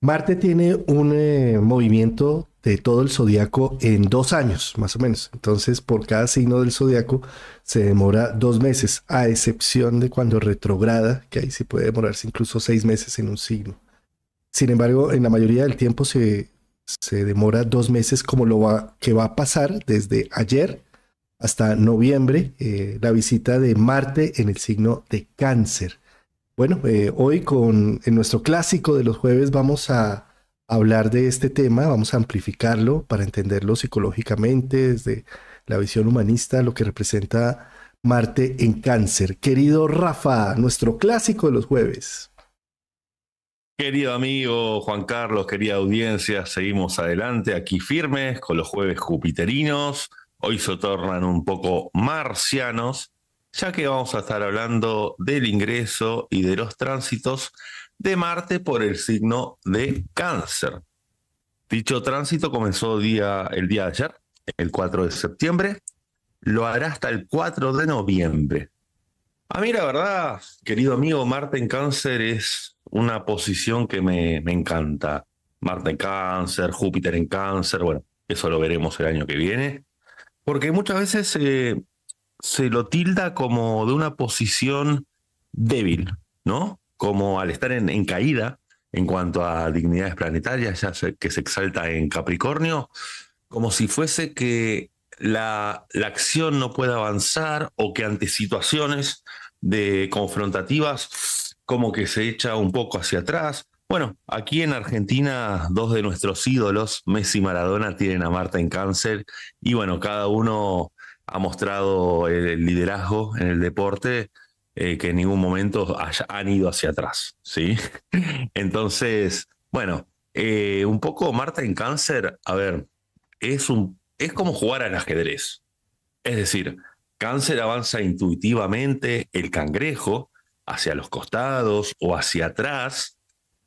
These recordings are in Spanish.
Marte tiene un movimiento de todo el zodiaco en 2 años, más o menos. Entonces, por cada signo del zodiaco se demora 2 meses, a excepción de cuando retrograda, que ahí sí puede demorarse incluso 6 meses en un signo. Sin embargo, en la mayoría del tiempo se demora 2 meses, como que va a pasar desde ayer hasta noviembre, la visita de Marte en el signo de Cáncer. Bueno, hoy en nuestro clásico de los jueves vamos a hablar de este tema, vamos a amplificarlo para entenderlo psicológicamente desde la visión humanista, lo que representa Marte en Cáncer. Querido Rafa, nuestro clásico de los jueves. Querido amigo Juan Carlos, querida audiencia, seguimos adelante aquí firmes con los jueves jupiterinos. Hoy se tornan un poco marcianos, ya que vamos a estar hablando del ingreso y de los tránsitos de Marte por el signo de Cáncer. Dicho tránsito comenzó el día de ayer, el 4 de septiembre, lo hará hasta el 4 de noviembre. A mí la verdad, querido amigo, Marte en Cáncer es una posición que me encanta. Marte en Cáncer, Júpiter en Cáncer, bueno, eso lo veremos el año que viene, porque muchas veces se lo tilda como de una posición débil, ¿no? Como al estar en caída en cuanto a dignidades planetarias, que se exalta en Capricornio, como si fuese que la acción no puede avanzar o que ante situaciones de confrontativas como que se echa un poco hacia atrás. Bueno, aquí en Argentina, dos de nuestros ídolos, Messi y Maradona, tienen a Marta en Cáncer y bueno, cada uno ha mostrado el liderazgo en el deporte que en ningún momento han ido hacia atrás, ¿sí? Entonces, bueno, un poco Marta en Cáncer, a ver, es como jugar al ajedrez. Es decir, Cáncer avanza intuitivamente, el cangrejo, hacia los costados o hacia atrás,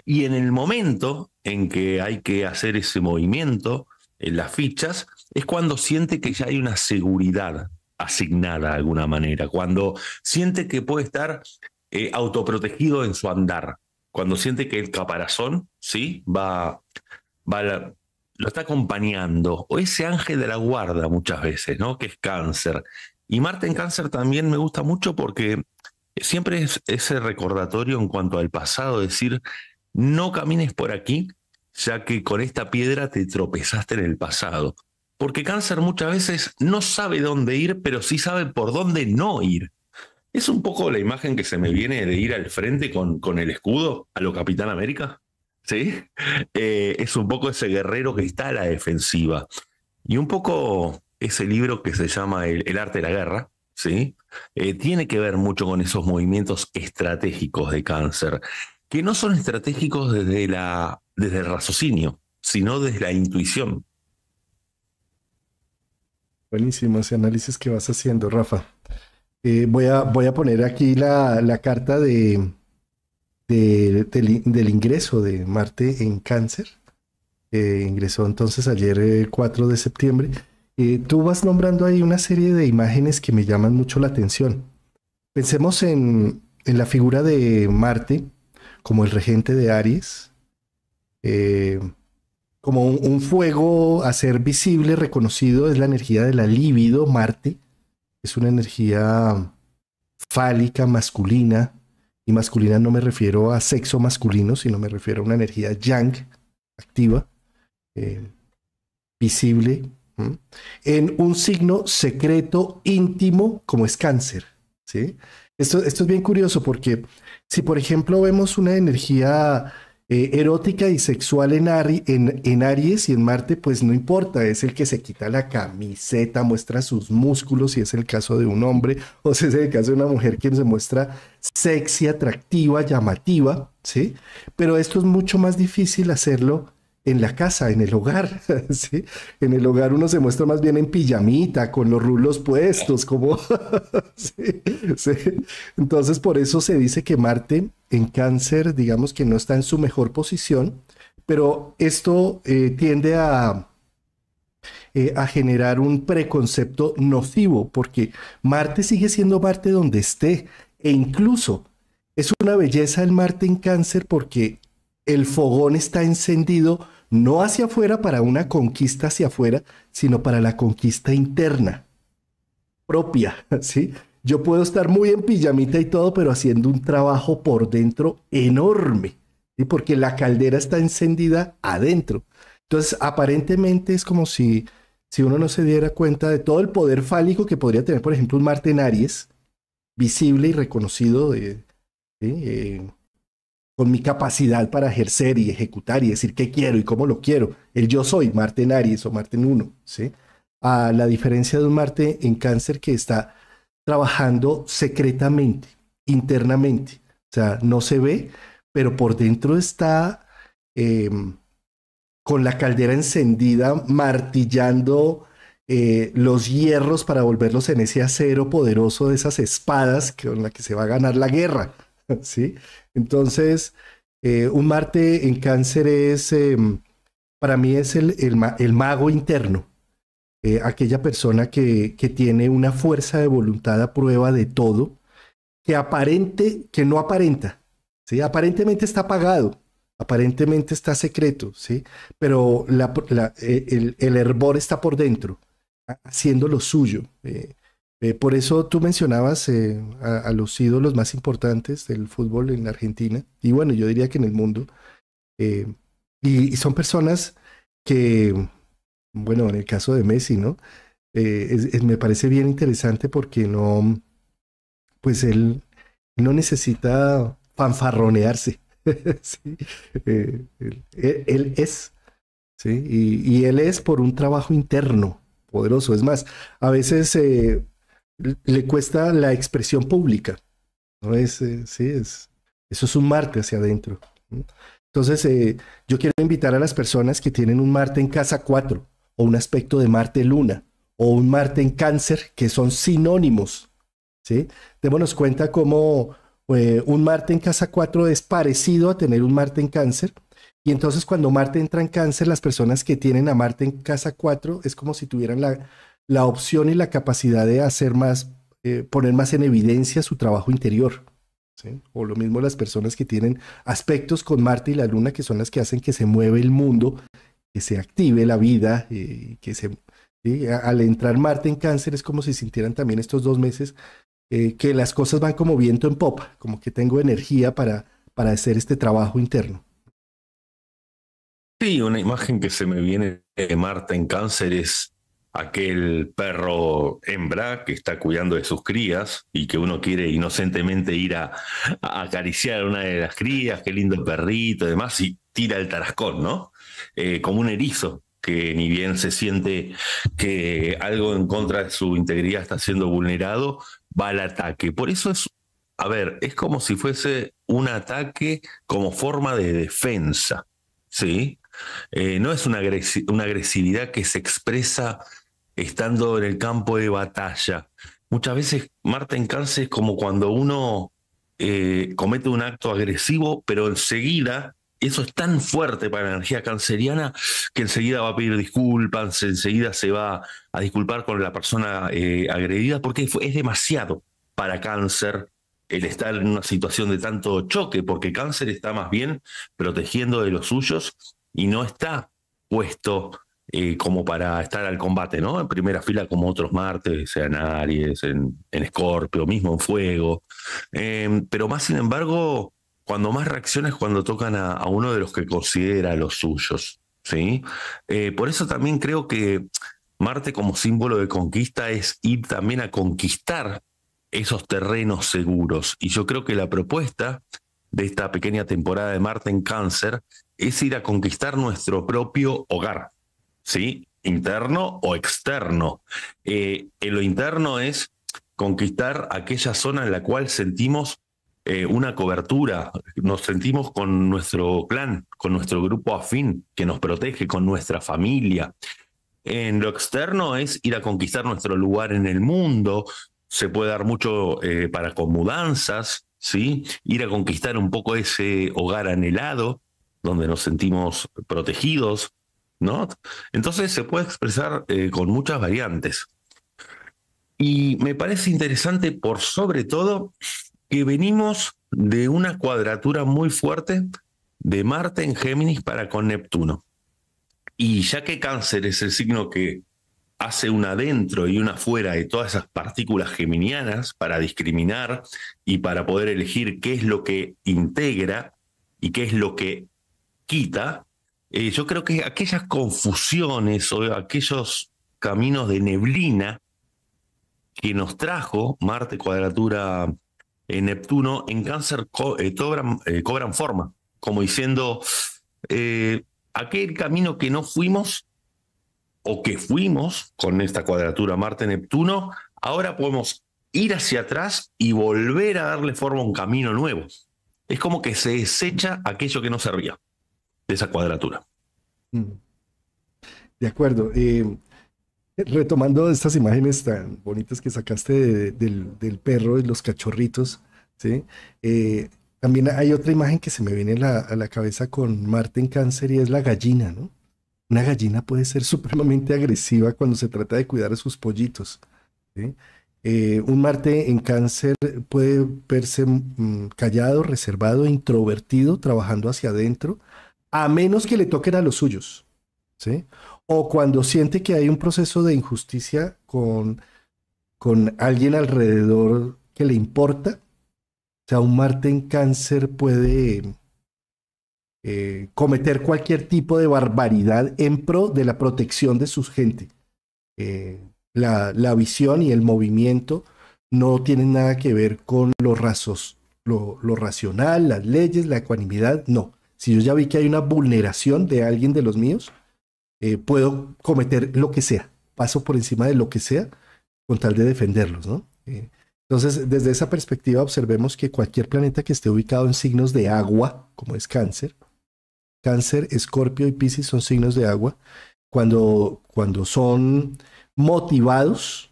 y en el momento en que hay que hacer ese movimiento en las fichas, es cuando siente que ya hay una seguridad asignada de alguna manera, cuando siente que puede estar autoprotegido en su andar, cuando siente que el caparazón, ¿sí? Lo está acompañando, o ese ángel de la guarda muchas veces, ¿no? Que es Cáncer. Y Marte en Cáncer también me gusta mucho porque siempre es ese recordatorio en cuanto al pasado, decir, no camines por aquí, ya que con esta piedra te tropezaste en el pasado. Porque Cáncer muchas veces no sabe dónde ir, pero sí sabe por dónde no ir. Es un poco la imagen que se me viene de ir al frente con el escudo a lo Capitán América. ¿Sí? Es un poco ese guerrero que está a la defensiva. Y un poco ese libro que se llama El arte de la guerra, ¿sí? Tiene que ver mucho con esos movimientos estratégicos de Cáncer, que no son estratégicos desde el raciocinio, sino desde la intuición. Buenísimo ese análisis que vas haciendo, Rafa. Voy a poner aquí la carta del ingreso de Marte en Cáncer. Ingresó entonces ayer, 4 de septiembre. Tú vas nombrando ahí una serie de imágenes que me llaman mucho la atención. Pensemos en la figura de Marte como el regente de Aries, eh, como un fuego a ser visible, reconocido, es la energía de la libido. Marte es una energía fálica, masculina, y masculina no me refiero a sexo masculino, sino me refiero a una energía yang, activa, eh, visible, ¿m? En un signo secreto, íntimo, como es Cáncer, ¿sí? Esto es bien curioso porque si, por ejemplo, vemos una energía erótica y sexual en Aries y en Marte, pues no importa, es el que se quita la camiseta, muestra sus músculos, si es el caso de un hombre, o si es el caso de una mujer quien se muestra sexy, atractiva, llamativa, ¿sí? Pero esto es mucho más difícil hacerlo en la casa, en el hogar, ¿sí? En el hogar uno se muestra más bien en pijamita, con los rulos puestos, como... sí, sí. Entonces, por eso se dice que Marte en Cáncer, digamos que no está en su mejor posición, pero esto tiende a generar un preconcepto nocivo, porque Marte sigue siendo Marte donde esté, e incluso es una belleza el Marte en Cáncer porque el fogón está encendido no hacia afuera para una conquista hacia afuera, sino para la conquista interna, propia, ¿sí? Yo puedo estar muy en pijamita y todo, pero haciendo un trabajo por dentro enorme, ¿sí? Porque la caldera está encendida adentro. Entonces, aparentemente es como si uno no se diera cuenta de todo el poder fálico que podría tener, por ejemplo, un Marte en Aries, visible y reconocido ¿sí? Con mi capacidad para ejercer y ejecutar y decir qué quiero y cómo lo quiero. El yo soy Marte en Aries o Marte en Uno, ¿sí? A la diferencia de un Marte en Cáncer que está trabajando secretamente, internamente. O sea, no se ve, pero por dentro está eh, con la caldera encendida, martillando los hierros para volverlos en ese acero poderoso de esas espadas con la que se va a ganar la guerra. ¿Sí? Entonces, un Marte en Cáncer es, para mí es el mago interno, aquella persona que tiene una fuerza de voluntad a prueba de todo, que no aparenta, ¿sí? Aparentemente está apagado, aparentemente está secreto, ¿sí? Pero el hervor está por dentro, haciendo lo suyo. Por eso tú mencionabas a los ídolos más importantes del fútbol en Argentina, y bueno, yo diría que en el mundo, eh, y son personas que, bueno, en el caso de Messi, ¿no? Me parece bien interesante porque no, pues él no necesita fanfarronearse, ¿sí? Él es, ¿sí? Y él es por un trabajo interno poderoso. Es más, a veces le cuesta la expresión pública, ¿no? Sí, eso es un Marte hacia adentro, ¿no? Entonces, yo quiero invitar a las personas que tienen un Marte en casa 4 o un aspecto de Marte-Luna, o un Marte en Cáncer, que son sinónimos, ¿sí? Démonos cuenta cómo un Marte en casa 4 es parecido a tener un Marte en Cáncer. Y entonces cuando Marte entra en Cáncer, las personas que tienen a Marte en casa 4 es como si tuvieran la opción y la capacidad de hacer más, poner más en evidencia su trabajo interior, ¿sí? O lo mismo las personas que tienen aspectos con Marte y la Luna, que son las que hacen que se mueve el mundo, que se active la vida, ¿sí? Al entrar Marte en Cáncer es como si sintieran también estos 2 meses que las cosas van como viento en popa, como que tengo energía para hacer este trabajo interno. Sí, una imagen que se me viene de Marta en Cáncer es aquel perro hembra que está cuidando de sus crías y que uno quiere inocentemente ir a acariciar a una de las crías, qué lindo perrito y demás, y tira el tarascón, ¿no? Como un erizo que ni bien se siente que algo en contra de su integridad está siendo vulnerado, va al ataque. Por eso es, a ver, es como si fuese un ataque como forma de defensa, ¿sí? No es una agresividad que se expresa estando en el campo de batalla. Muchas veces Marta en Cáncer es como cuando uno comete un acto agresivo, pero enseguida eso es tan fuerte para la energía canceriana que enseguida va a pedir disculpas, enseguida se va a disculpar con la persona agredida, porque es demasiado para Cáncer el estar en una situación de tanto choque, porque Cáncer está más bien protegiendo de los suyos y no está puesto como para estar al combate, ¿no? En primera fila como otros Martes, sea en Aries, en Escorpio, mismo en Fuego. Pero más sin embargo, cuando más reacciones cuando tocan a uno de los que considera los suyos, ¿sí? Por eso también creo que Marte como símbolo de conquista es ir también a conquistar esos terrenos seguros. Y yo creo que la propuesta de esta pequeña temporada de Marte en Cáncer es ir a conquistar nuestro propio hogar, ¿sí? Interno o externo. En lo interno es conquistar aquella zona en la cual sentimos una cobertura, nos sentimos con nuestro clan, con nuestro grupo afín que nos protege, con nuestra familia. En lo externo es ir a conquistar nuestro lugar en el mundo, se puede dar mucho para con mudanzas, ¿sí? Ir a conquistar un poco ese hogar anhelado, donde nos sentimos protegidos, ¿no? Entonces se puede expresar con muchas variantes. Y me parece interesante por sobre todo que venimos de una cuadratura muy fuerte de Marte en Géminis para con Neptuno. Y ya que Cáncer es el signo que hace un adentro y un afuera de todas esas partículas geminianas para discriminar y para poder elegir qué es lo que integra y qué es lo que quita, yo creo que aquellas confusiones o aquellos caminos de neblina que nos trajo Marte cuadratura en Neptuno en Cáncer cobran forma, como diciendo, aquel camino que no fuimos o que fuimos con esta cuadratura Marte-Neptuno, ahora podemos ir hacia atrás y volver a darle forma a un camino nuevo. Es como que se desecha aquello que no servía de esa cuadratura. Mm. De acuerdo. Retomando estas imágenes tan bonitas que sacaste del perro y los cachorritos, ¿sí? También hay otra imagen que se me viene a la cabeza con Marte en Cáncer y es la gallina, ¿no? Una gallina puede ser supremamente agresiva cuando se trata de cuidar a sus pollitos, ¿sí? Un Marte en Cáncer puede verse callado, reservado, introvertido, trabajando hacia adentro, a menos que le toquen a los suyos, ¿sí? O cuando siente que hay un proceso de injusticia con alguien alrededor que le importa. O sea, un Marte en Cáncer puede cometer cualquier tipo de barbaridad en pro de la protección de su gente. La visión y el movimiento no tienen nada que ver con lo racional, las leyes, la ecuanimidad, no. Si yo ya vi que hay una vulneración de alguien de los míos, puedo cometer lo que sea, paso por encima de lo que sea con tal de defenderlos, ¿no? Entonces, desde esa perspectiva, observemos que cualquier planeta que esté ubicado en signos de agua, como es Cáncer, Cáncer, Escorpio y Piscis son signos de agua, cuando son motivados,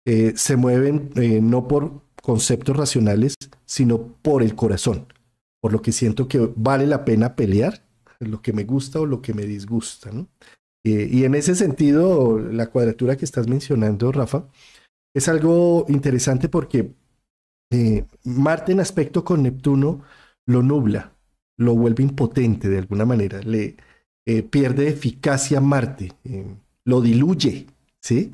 se mueven no por conceptos racionales, sino por el corazón, por lo que siento que vale la pena pelear, lo que me gusta o lo que me disgusta, ¿no? Y en ese sentido, la cuadratura que estás mencionando, Rafa, es algo interesante porque Marte en aspecto con Neptuno lo nubla, lo vuelve impotente de alguna manera, le pierde eficacia Marte, lo diluye, ¿sí?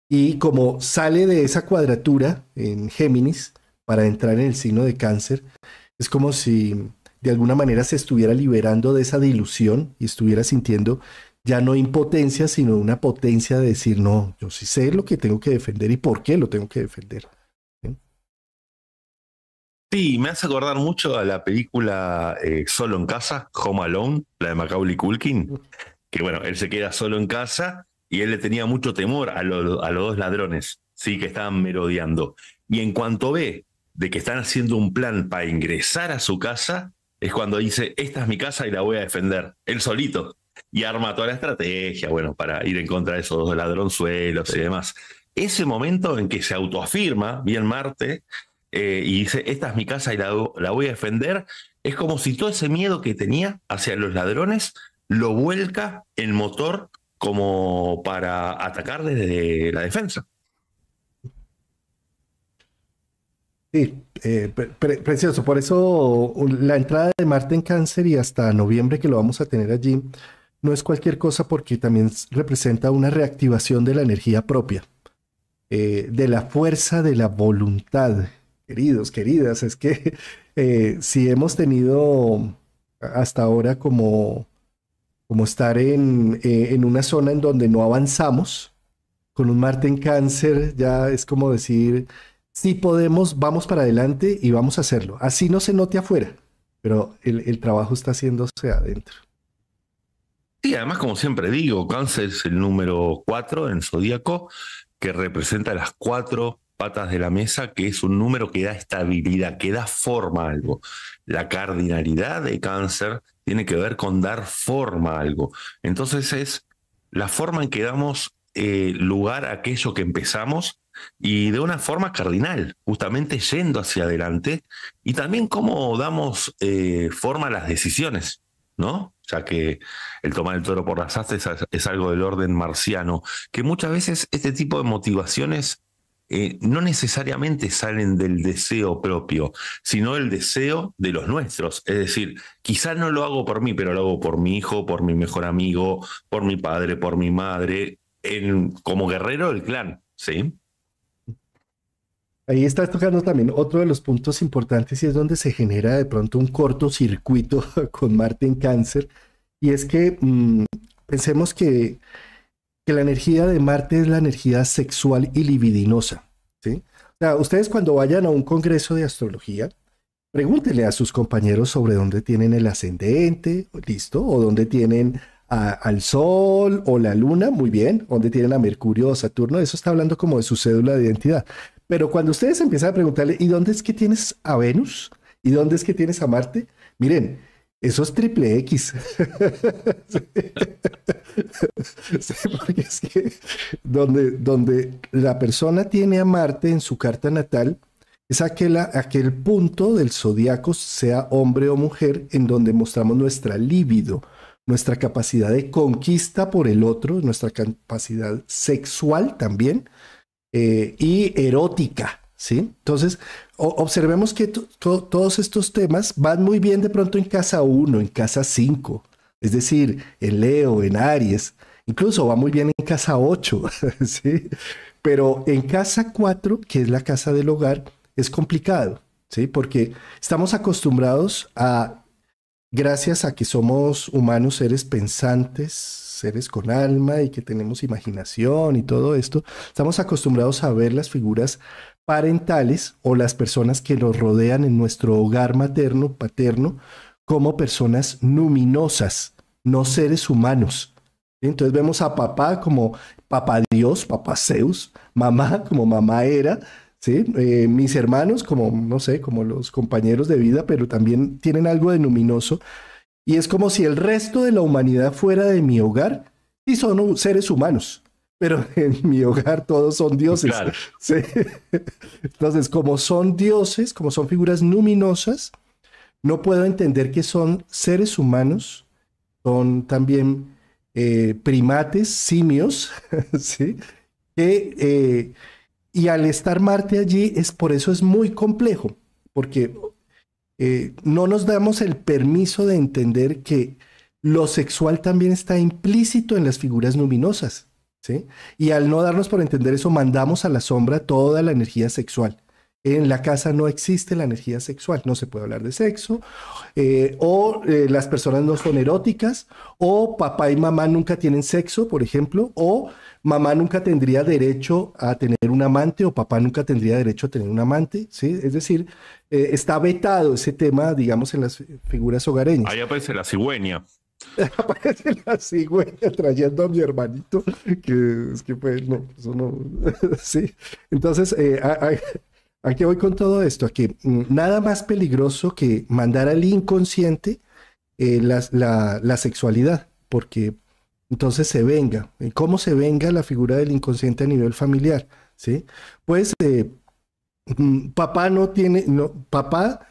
Y como sale de esa cuadratura en Géminis para entrar en el signo de Cáncer, es como si de alguna manera se estuviera liberando de esa dilución y estuviera sintiendo ya no impotencia, sino una potencia de decir, no, yo sí sé lo que tengo que defender y por qué lo tengo que defender. ¿Sí? Sí, me hace acordar mucho a la película Solo en Casa, Home Alone, la de Macaulay Culkin, que bueno, él se queda solo en casa y él le tenía mucho temor a los dos ladrones, sí, que estaban merodeando. Y en cuanto ve de que están haciendo un plan para ingresar a su casa, es cuando dice, esta es mi casa y la voy a defender, él solito. Y arma toda la estrategia, bueno, para ir en contra de esos dos ladronzuelos y demás. Ese momento en que se autoafirma, bien Marte, y dice, esta es mi casa y la voy a defender, es como si todo ese miedo que tenía hacia los ladrones lo vuelca en motor como para atacar desde la defensa. Sí, precioso. Por eso la entrada de Marte en Cáncer y hasta noviembre que lo vamos a tener allí no es cualquier cosa porque también representa una reactivación de la energía propia, de la fuerza de la voluntad. Queridos, queridas, es que si hemos tenido hasta ahora como estar en una zona en donde no avanzamos, con un Marte en Cáncer ya es como decir, sí podemos, vamos para adelante y vamos a hacerlo. Así no se note afuera, pero el trabajo está haciéndose adentro. Sí, además, como siempre digo, Cáncer es el número 4 en Zodíaco, que representa las cuatro patas de la mesa, que es un número que da estabilidad, que da forma a algo. La cardinalidad de Cáncer tiene que ver con dar forma a algo. Entonces es la forma en que damos lugar a aquello que empezamos y de una forma cardinal, justamente yendo hacia adelante, y también cómo damos forma a las decisiones, ¿no? Ya que el tomar el toro por las astas es algo del orden marciano, que muchas veces este tipo de motivaciones no necesariamente salen del deseo propio, sino del deseo de los nuestros. Es decir, quizás no lo hago por mí, pero lo hago por mi hijo, por mi mejor amigo, por mi padre, por mi madre, como guerrero del clan, ¿sí? Ahí estás tocando también otro de los puntos importantes y es donde se genera de pronto un cortocircuito con Marte en Cáncer. Y es que pensemos que la energía de Marte es la energía sexual y libidinosa, ¿sí? O sea, ustedes cuando vayan a un congreso de astrología, pregúntenle a sus compañeros sobre dónde tienen el ascendente, listo, o dónde tienen al Sol o la Luna, muy bien, dónde tienen a Mercurio o Saturno, eso está hablando como de su cédula de identidad. Pero cuando ustedes empiezan a preguntarle, ¿y dónde es que tienes a Venus? ¿Y dónde es que tienes a Marte? Miren, eso es triple X. Sí. Sí, porque es que donde la persona tiene a Marte en su carta natal, es aquel punto del zodiaco, sea hombre o mujer, en donde mostramos nuestra libido, nuestra capacidad de conquista por el otro, nuestra capacidad sexual también, y erótica, ¿sí? Entonces, observemos que todos estos temas van muy bien de pronto en casa 1, en casa 5, es decir, en Leo, en Aries, incluso va muy bien en casa 8, ¿sí? Pero en casa 4, que es la casa del hogar, es complicado, ¿sí? Porque estamos acostumbrados a, gracias a que somos humanos, seres pensantes, seres con alma y que tenemos imaginación y todo esto, estamos acostumbrados a ver las figuras parentales o las personas que nos rodean en nuestro hogar materno, paterno, como personas numinosas, no seres humanos. Entonces vemos a papá como papá Dios, papá Zeus, mamá como mamá Hera, ¿sí? Mis hermanos como, no sé, como los compañeros de vida, pero también tienen algo de luminoso. Y es como si el resto de la humanidad fuera de mi hogar y son seres humanos. Pero en mi hogar todos son dioses. Claro. ¿Sí? Entonces, como son dioses, como son figuras luminosas, no puedo entender que son seres humanos, son también primates, simios, ¿sí? Y al estar Marte allí, por eso es muy complejo, porque no nos damos el permiso de entender que lo sexual también está implícito en las figuras luminosas, ¿sí? Y al no darnos por entender eso, mandamos a la sombra toda la energía sexual. En la casa no existe la energía sexual, no se puede hablar de sexo, las personas no son eróticas, o papá y mamá nunca tienen sexo, por ejemplo, o mamá nunca tendría derecho a tener un amante, o papá nunca tendría derecho a tener un amante, ¿sí? Es decir, está vetado ese tema, digamos, en las figuras hogareñas. Ahí aparece la cigüeña. Aparece la cigüeña trayendo a mi hermanito, que es que pues no, eso no, sí. Entonces, ¿a qué voy con todo esto? A que nada más peligroso que mandar al inconsciente la sexualidad, porque entonces se venga. ¿Cómo se venga la figura del inconsciente a nivel familiar? ¿Sí? Pues papá no tiene, no, papá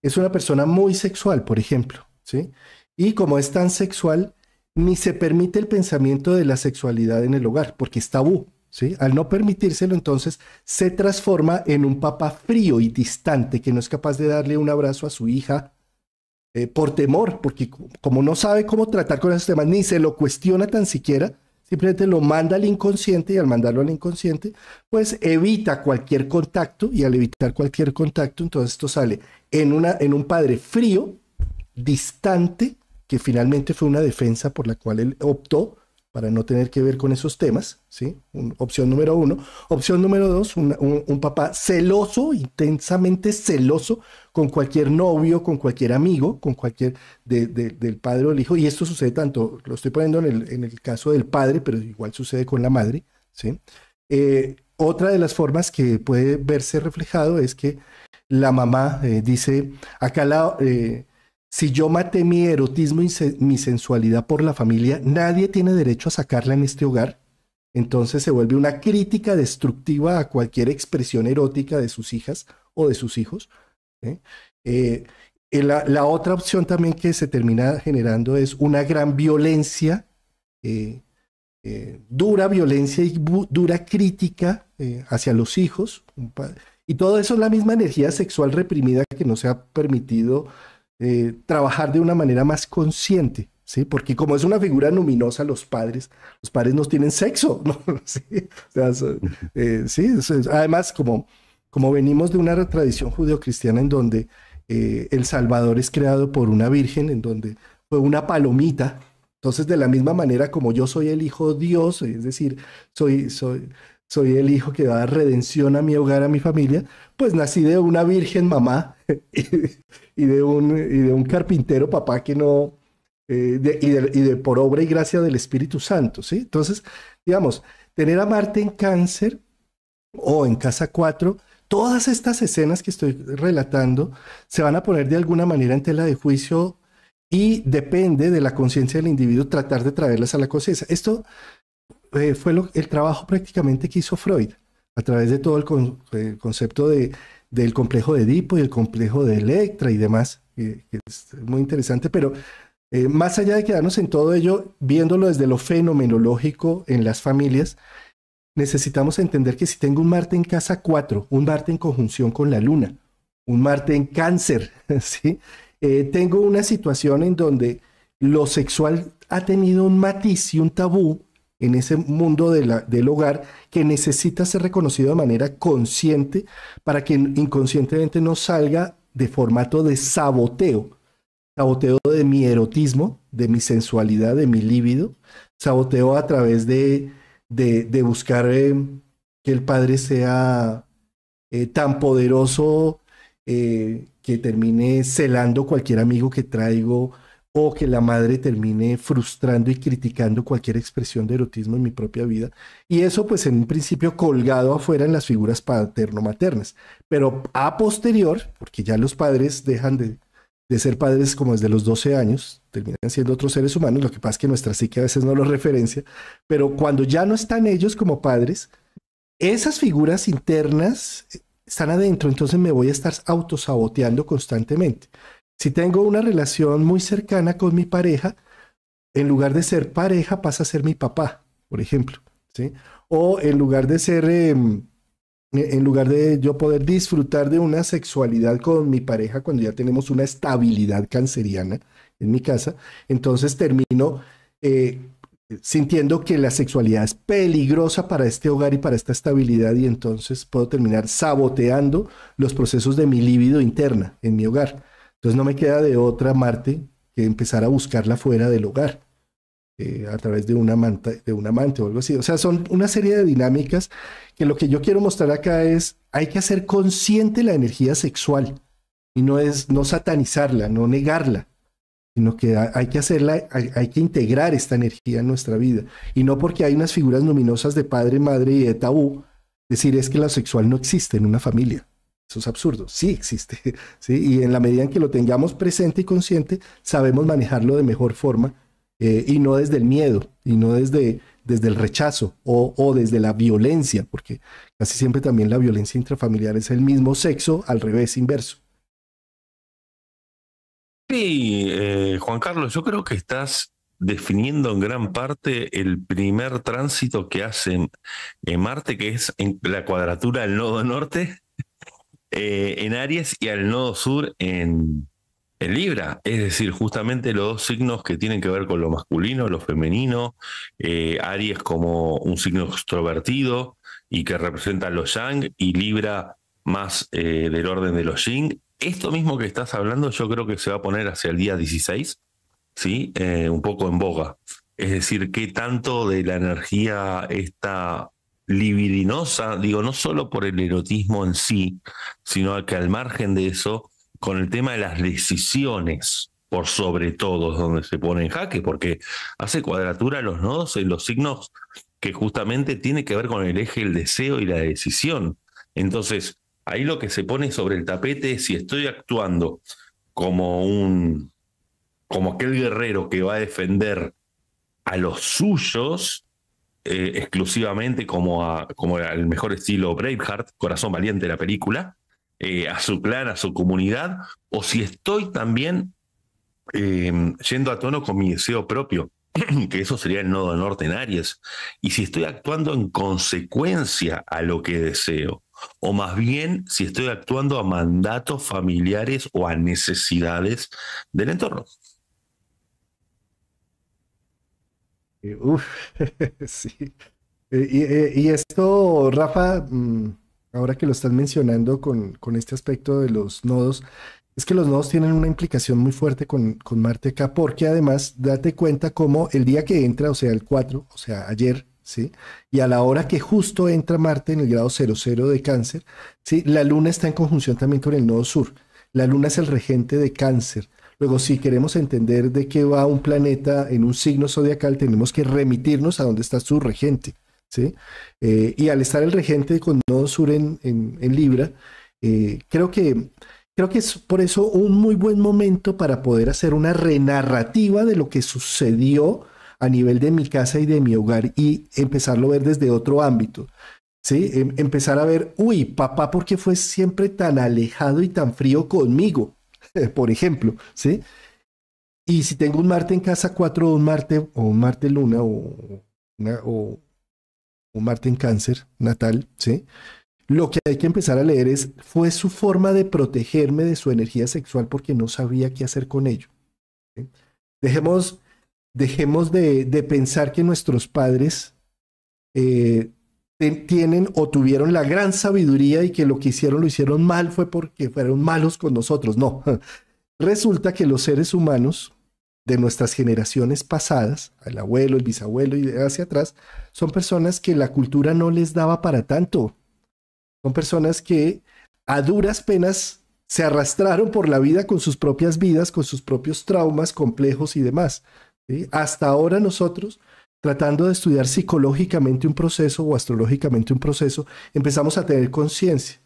es una persona muy sexual, por ejemplo, ¿sí? Y como es tan sexual, ni se permite el pensamiento de la sexualidad en el hogar, porque es tabú, ¿sí? Al no permitírselo, entonces se transforma en un papá frío y distante que no es capaz de darle un abrazo a su hija por temor, porque como no sabe cómo tratar con esos temas, ni se lo cuestiona tan siquiera, simplemente lo manda al inconsciente y al mandarlo al inconsciente, pues evita cualquier contacto y al evitar cualquier contacto, entonces esto sale en un padre frío, distante, que finalmente fue una defensa por la cual él optó para no tener que ver con esos temas, ¿sí? Opción número 1. Opción número 2, un papá celoso, intensamente celoso con cualquier novio, con cualquier amigo, con cualquier del padre o el hijo. Y esto sucede tanto, lo estoy poniendo en el caso del padre, pero igual sucede con la madre, ¿sí? Otra de las formas que puede verse reflejado es que la mamá dice, acá si yo maté mi erotismo y mi sensualidad por la familia, nadie tiene derecho a sacarla en este hogar. Entonces se vuelve una crítica destructiva a cualquier expresión erótica de sus hijas o de sus hijos. ¿Eh? La otra opción también que se termina generando es una gran violencia, dura violencia y dura crítica hacia los hijos. Y todo eso es la misma energía sexual reprimida que no se ha permitido trabajar de una manera más consciente, ¿sí? Porque como es una figura luminosa, los padres no tienen sexo, ¿no? Sí, o sea, sí, además, como venimos de una tradición judeocristiana en donde el Salvador es creado por una virgen, en donde fue una palomita. Entonces, de la misma manera como yo soy el hijo de Dios, es decir, soy el hijo que da redención a mi hogar, a mi familia, pues nací de una virgen mamá y de un carpintero papá que no, y de por obra y gracia del Espíritu Santo, ¿sí? Entonces, digamos, tener a Marte en Cáncer o en casa 4, todas estas escenas que estoy relatando se van a poner de alguna manera en tela de juicio y depende de la conciencia del individuo tratar de traerlas a la conciencia. Esto fue el trabajo prácticamente que hizo Freud a través de todo el concepto del complejo de Edipo y el complejo de Electra y demás, que es muy interesante, pero más allá de quedarnos en todo ello, viéndolo desde lo fenomenológico en las familias, necesitamos entender que si tengo un Marte en casa 4, un Marte en conjunción con la Luna, un Marte en Cáncer, ¿sí? Tengo una situación en donde lo sexual ha tenido un matiz y un tabú en ese mundo del hogar que necesita ser reconocido de manera consciente para que inconscientemente no salga de formato de saboteo de mi erotismo, de mi sensualidad, de mi líbido, saboteo a través de buscar que el padre sea tan poderoso que termine celando cualquier amigo que traigo o que la madre termine frustrando y criticando cualquier expresión de erotismo en mi propia vida. Y eso pues en un principio colgado afuera en las figuras paterno-maternas. Pero a posterior, porque ya los padres dejan de ser padres como desde los 12 años, terminan siendo otros seres humanos, lo que pasa es que nuestra psique a veces no los referencia, pero cuando ya no están ellos como padres, esas figuras internas están adentro, entonces me voy a estar autosaboteando constantemente. Si tengo una relación muy cercana con mi pareja, en lugar de ser pareja pasa a ser mi papá, por ejemplo, ¿sí? O en lugar de ser, en lugar de yo poder disfrutar de una sexualidad con mi pareja cuando ya tenemos una estabilidad canceriana en mi casa, entonces termino sintiendo que la sexualidad es peligrosa para este hogar y para esta estabilidad y entonces puedo terminar saboteando los procesos de mi libido interna en mi hogar. Entonces no me queda de otra, Marte, que empezar a buscarla fuera del hogar, a través de un amante o algo así. O sea, son una serie de dinámicas que lo que yo quiero mostrar acá es, hay que hacer consciente la energía sexual y no satanizarla, no negarla, sino que hay que hacerla, hay que integrar esta energía en nuestra vida. Y no porque hay unas figuras luminosas de padre, madre y de tabú, decir es que lo sexual no existe en una familia. Eso es absurdo. Sí existe, ¿sí? Y en la medida en que lo tengamos presente y consciente, sabemos manejarlo de mejor forma y no desde el miedo, y no desde el rechazo o desde la violencia, porque casi siempre también la violencia intrafamiliar es el mismo sexo al revés, inverso. Sí, Juan Carlos, yo creo que estás definiendo en gran parte el primer tránsito que hace Marte, que es en la cuadratura del nodo norte en Aries y al nodo sur en Libra. Es decir, justamente los dos signos que tienen que ver con lo masculino, lo femenino, Aries como un signo extrovertido y que representa los yang, y Libra más del orden de los yin. Esto mismo que estás hablando yo creo que se va a poner hacia el día 16, ¿sí? Un poco en boga. Es decir, qué tanto de la energía esta libidinosa, digo, no solo por el erotismo en sí, sino que al margen de eso, con el tema de las decisiones, por sobre todo, es donde se pone en jaque, porque hace cuadratura los nodos en los signos que justamente tiene que ver con el eje del deseo y la decisión. Entonces, ahí lo que se pone sobre el tapete es si estoy actuando como como aquel guerrero que va a defender a los suyos exclusivamente como al mejor estilo Braveheart, Corazón Valiente la película, a su clan, a su comunidad, o si estoy también yendo a tono con mi deseo propio. que eso sería el nodo norte en Aries, y si estoy actuando en consecuencia a lo que deseo, o más bien si estoy actuando a mandatos familiares o a necesidades del entorno. Uf, sí. Y esto, Rafa, ahora que lo estás mencionando con este aspecto de los nodos, es que los nodos tienen una implicación muy fuerte con Marte acá, porque además date cuenta cómo el día que entra, o sea, el 4, o sea, ayer, ¿sí? Y a la hora que justo entra Marte en el grado 00 de Cáncer, ¿sí? La Luna está en conjunción también con el nodo sur. La Luna es el regente de Cáncer. Luego, si queremos entender de qué va un planeta en un signo zodiacal, tenemos que remitirnos a dónde está su regente, ¿sí? Y al estar el regente con nodo sur en Libra, eh, creo que Creo que es por eso un muy buen momento para poder hacer una renarrativa de lo que sucedió a nivel de mi casa y de mi hogar y empezarlo a ver desde otro ámbito. ¿Sí? Empezar a ver, uy, papá, ¿por qué fue siempre tan alejado y tan frío conmigo? Por ejemplo, ¿sí? Y si tengo un Marte en casa 4 o un Marte luna o un Marte en cáncer natal, ¿sí? Lo que hay que empezar a leer es, fue su forma de protegerme de su energía sexual porque no sabía qué hacer con ello. ¿Sí? Dejemos, dejemos de pensar que nuestros padres eh, tienen o tuvieron la gran sabiduría y que lo que hicieron lo hicieron mal fue porque fueron malos con nosotros. No, resulta que los seres humanos de nuestras generaciones pasadas, el abuelo, el bisabuelo y hacia atrás, son personas que la cultura no les daba para tanto. Son personas que a duras penas se arrastraron por la vida con sus propias vidas, con sus propios traumas complejos y demás. ¿Sí? Hasta ahora nosotros, tratando de estudiar psicológicamente un proceso o astrológicamente un proceso, empezamos a tener conciencia.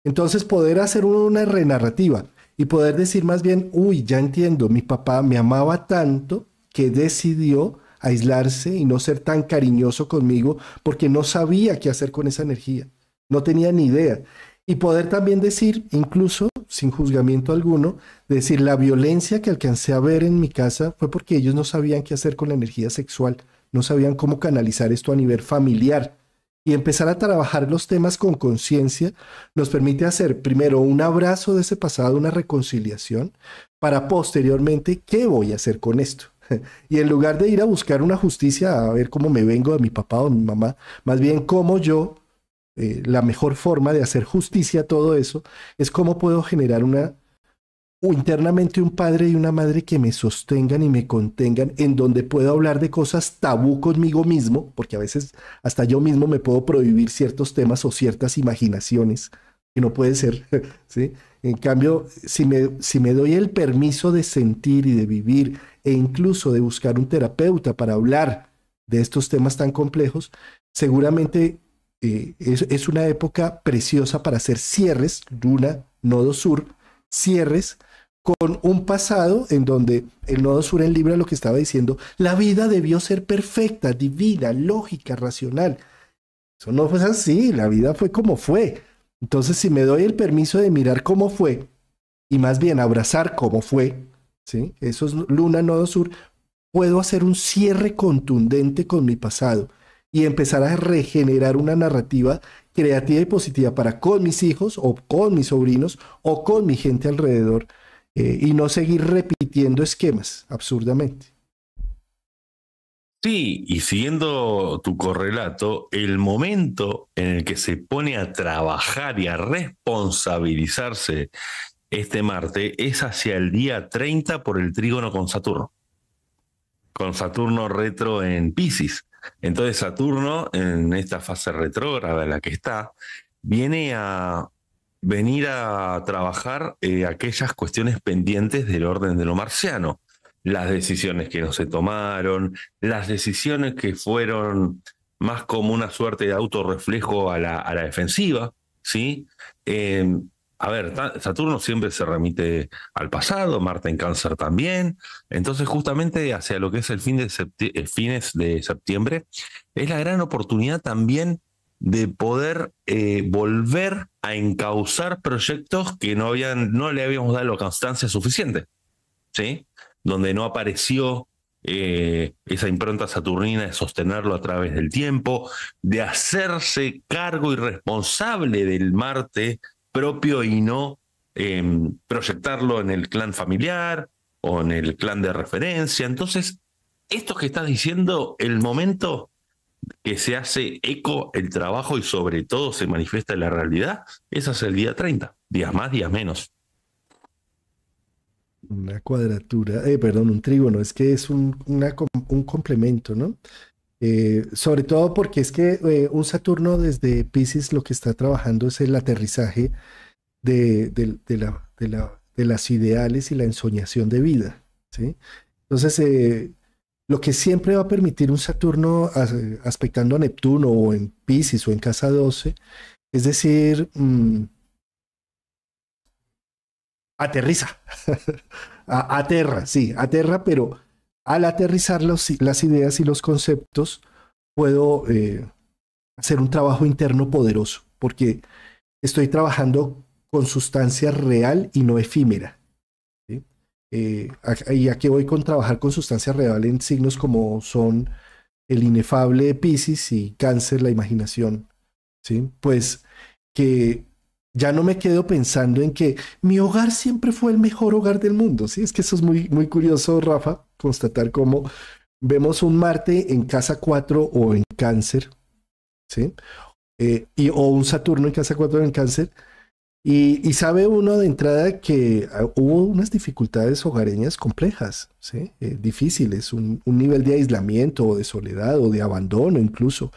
Entonces poder hacer una renarrativa y poder decir más bien, uy, ya entiendo, mi papá me amaba tanto que decidió aislarse y no ser tan cariñoso conmigo porque no sabía qué hacer con esa energía. No tenía ni idea. Y poder también decir, incluso sin juzgamiento alguno, decir la violencia que alcancé a ver en mi casa fue porque ellos no sabían qué hacer con la energía sexual, no sabían cómo canalizar esto a nivel familiar. Y empezar a trabajar los temas con conciencia nos permite hacer primero un abrazo de ese pasado, una reconciliación, para posteriormente, ¿qué voy a hacer con esto? Y en lugar de ir a buscar una justicia, a ver cómo me vengo de mi papá o mi mamá, más bien cómo yo la mejor forma de hacer justicia a todo eso es cómo puedo generar o internamente un padre y una madre que me sostengan y me contengan, en donde puedo hablar de cosas tabú conmigo mismo, porque a veces hasta yo mismo me puedo prohibir ciertos temas o ciertas imaginaciones, que no puede ser, ¿sí? En cambio, si me doy el permiso de sentir y de vivir, e incluso de buscar un terapeuta para hablar de estos temas tan complejos, seguramente es una época preciosa para hacer cierres, Luna, Nodo Sur, cierres con un pasado en donde el Nodo Sur en Libra lo que estaba diciendo, la vida debió ser perfecta, divina, lógica, racional. Eso no fue así, la vida fue como fue. Entonces, si me doy el permiso de mirar cómo fue y más bien abrazar cómo fue, ¿sí? Eso es Luna, Nodo Sur, puedo hacer un cierre contundente con mi pasado y empezar a regenerar una narrativa creativa y positiva para con mis hijos o con mis sobrinos o con mi gente alrededor y no seguir repitiendo esquemas absurdamente. Sí, y siguiendo tu correlato, el momento en el que se pone a trabajar y a responsabilizarse este Marte es hacia el día 30 por el trígono con Saturno retro en Piscis. Entonces Saturno, en esta fase retrógrada en la que está, viene a venir a trabajar aquellas cuestiones pendientes del orden de lo marciano. Las decisiones que no se tomaron, las decisiones que fueron más como una suerte de autorreflejo a la defensiva, ¿sí? Eh, a ver, Saturno siempre se remite al pasado, Marte en Cáncer también, entonces justamente hacia lo que es el fines de septiembre, es la gran oportunidad también de poder volver a encauzar proyectos que no le habíamos dado la constancia suficiente, ¿sí? Donde no apareció esa impronta saturnina de sostenerlo a través del tiempo, de hacerse cargo y responsable del Marte propio y no proyectarlo en el clan familiar o en el clan de referencia. Entonces, esto que estás diciendo, el momento que se hace eco el trabajo y sobre todo se manifiesta en la realidad, ese es el día 30, días más, días menos. Una cuadratura, perdón, un trígono, es que es un complemento, ¿no? Sobre todo porque es que un Saturno desde Pisces lo que está trabajando es el aterrizaje de las ideales y la ensoñación de vida, ¿sí? Entonces, lo que siempre va a permitir un Saturno aspectando a Neptuno o en Pisces o en casa 12, es decir, aterriza, aterra, sí, aterra, pero al aterrizar las ideas y los conceptos, puedo hacer un trabajo interno poderoso, porque estoy trabajando con sustancia real y no efímera. ¿Sí? Y aquí voy con trabajar con sustancia real en signos como son el inefable Piscis y Cáncer, la imaginación. ¿Sí? Pues que ya no me quedo pensando en que mi hogar siempre fue el mejor hogar del mundo. ¿Sí? Es que eso es muy, muy curioso, Rafa, constatar cómo vemos un Marte en casa 4 o en Cáncer, ¿sí? O un Saturno en casa 4 en Cáncer. Y sabe uno de entrada que hubo unas dificultades hogareñas complejas, ¿sí? Difíciles, un nivel de aislamiento o de soledad o de abandono incluso,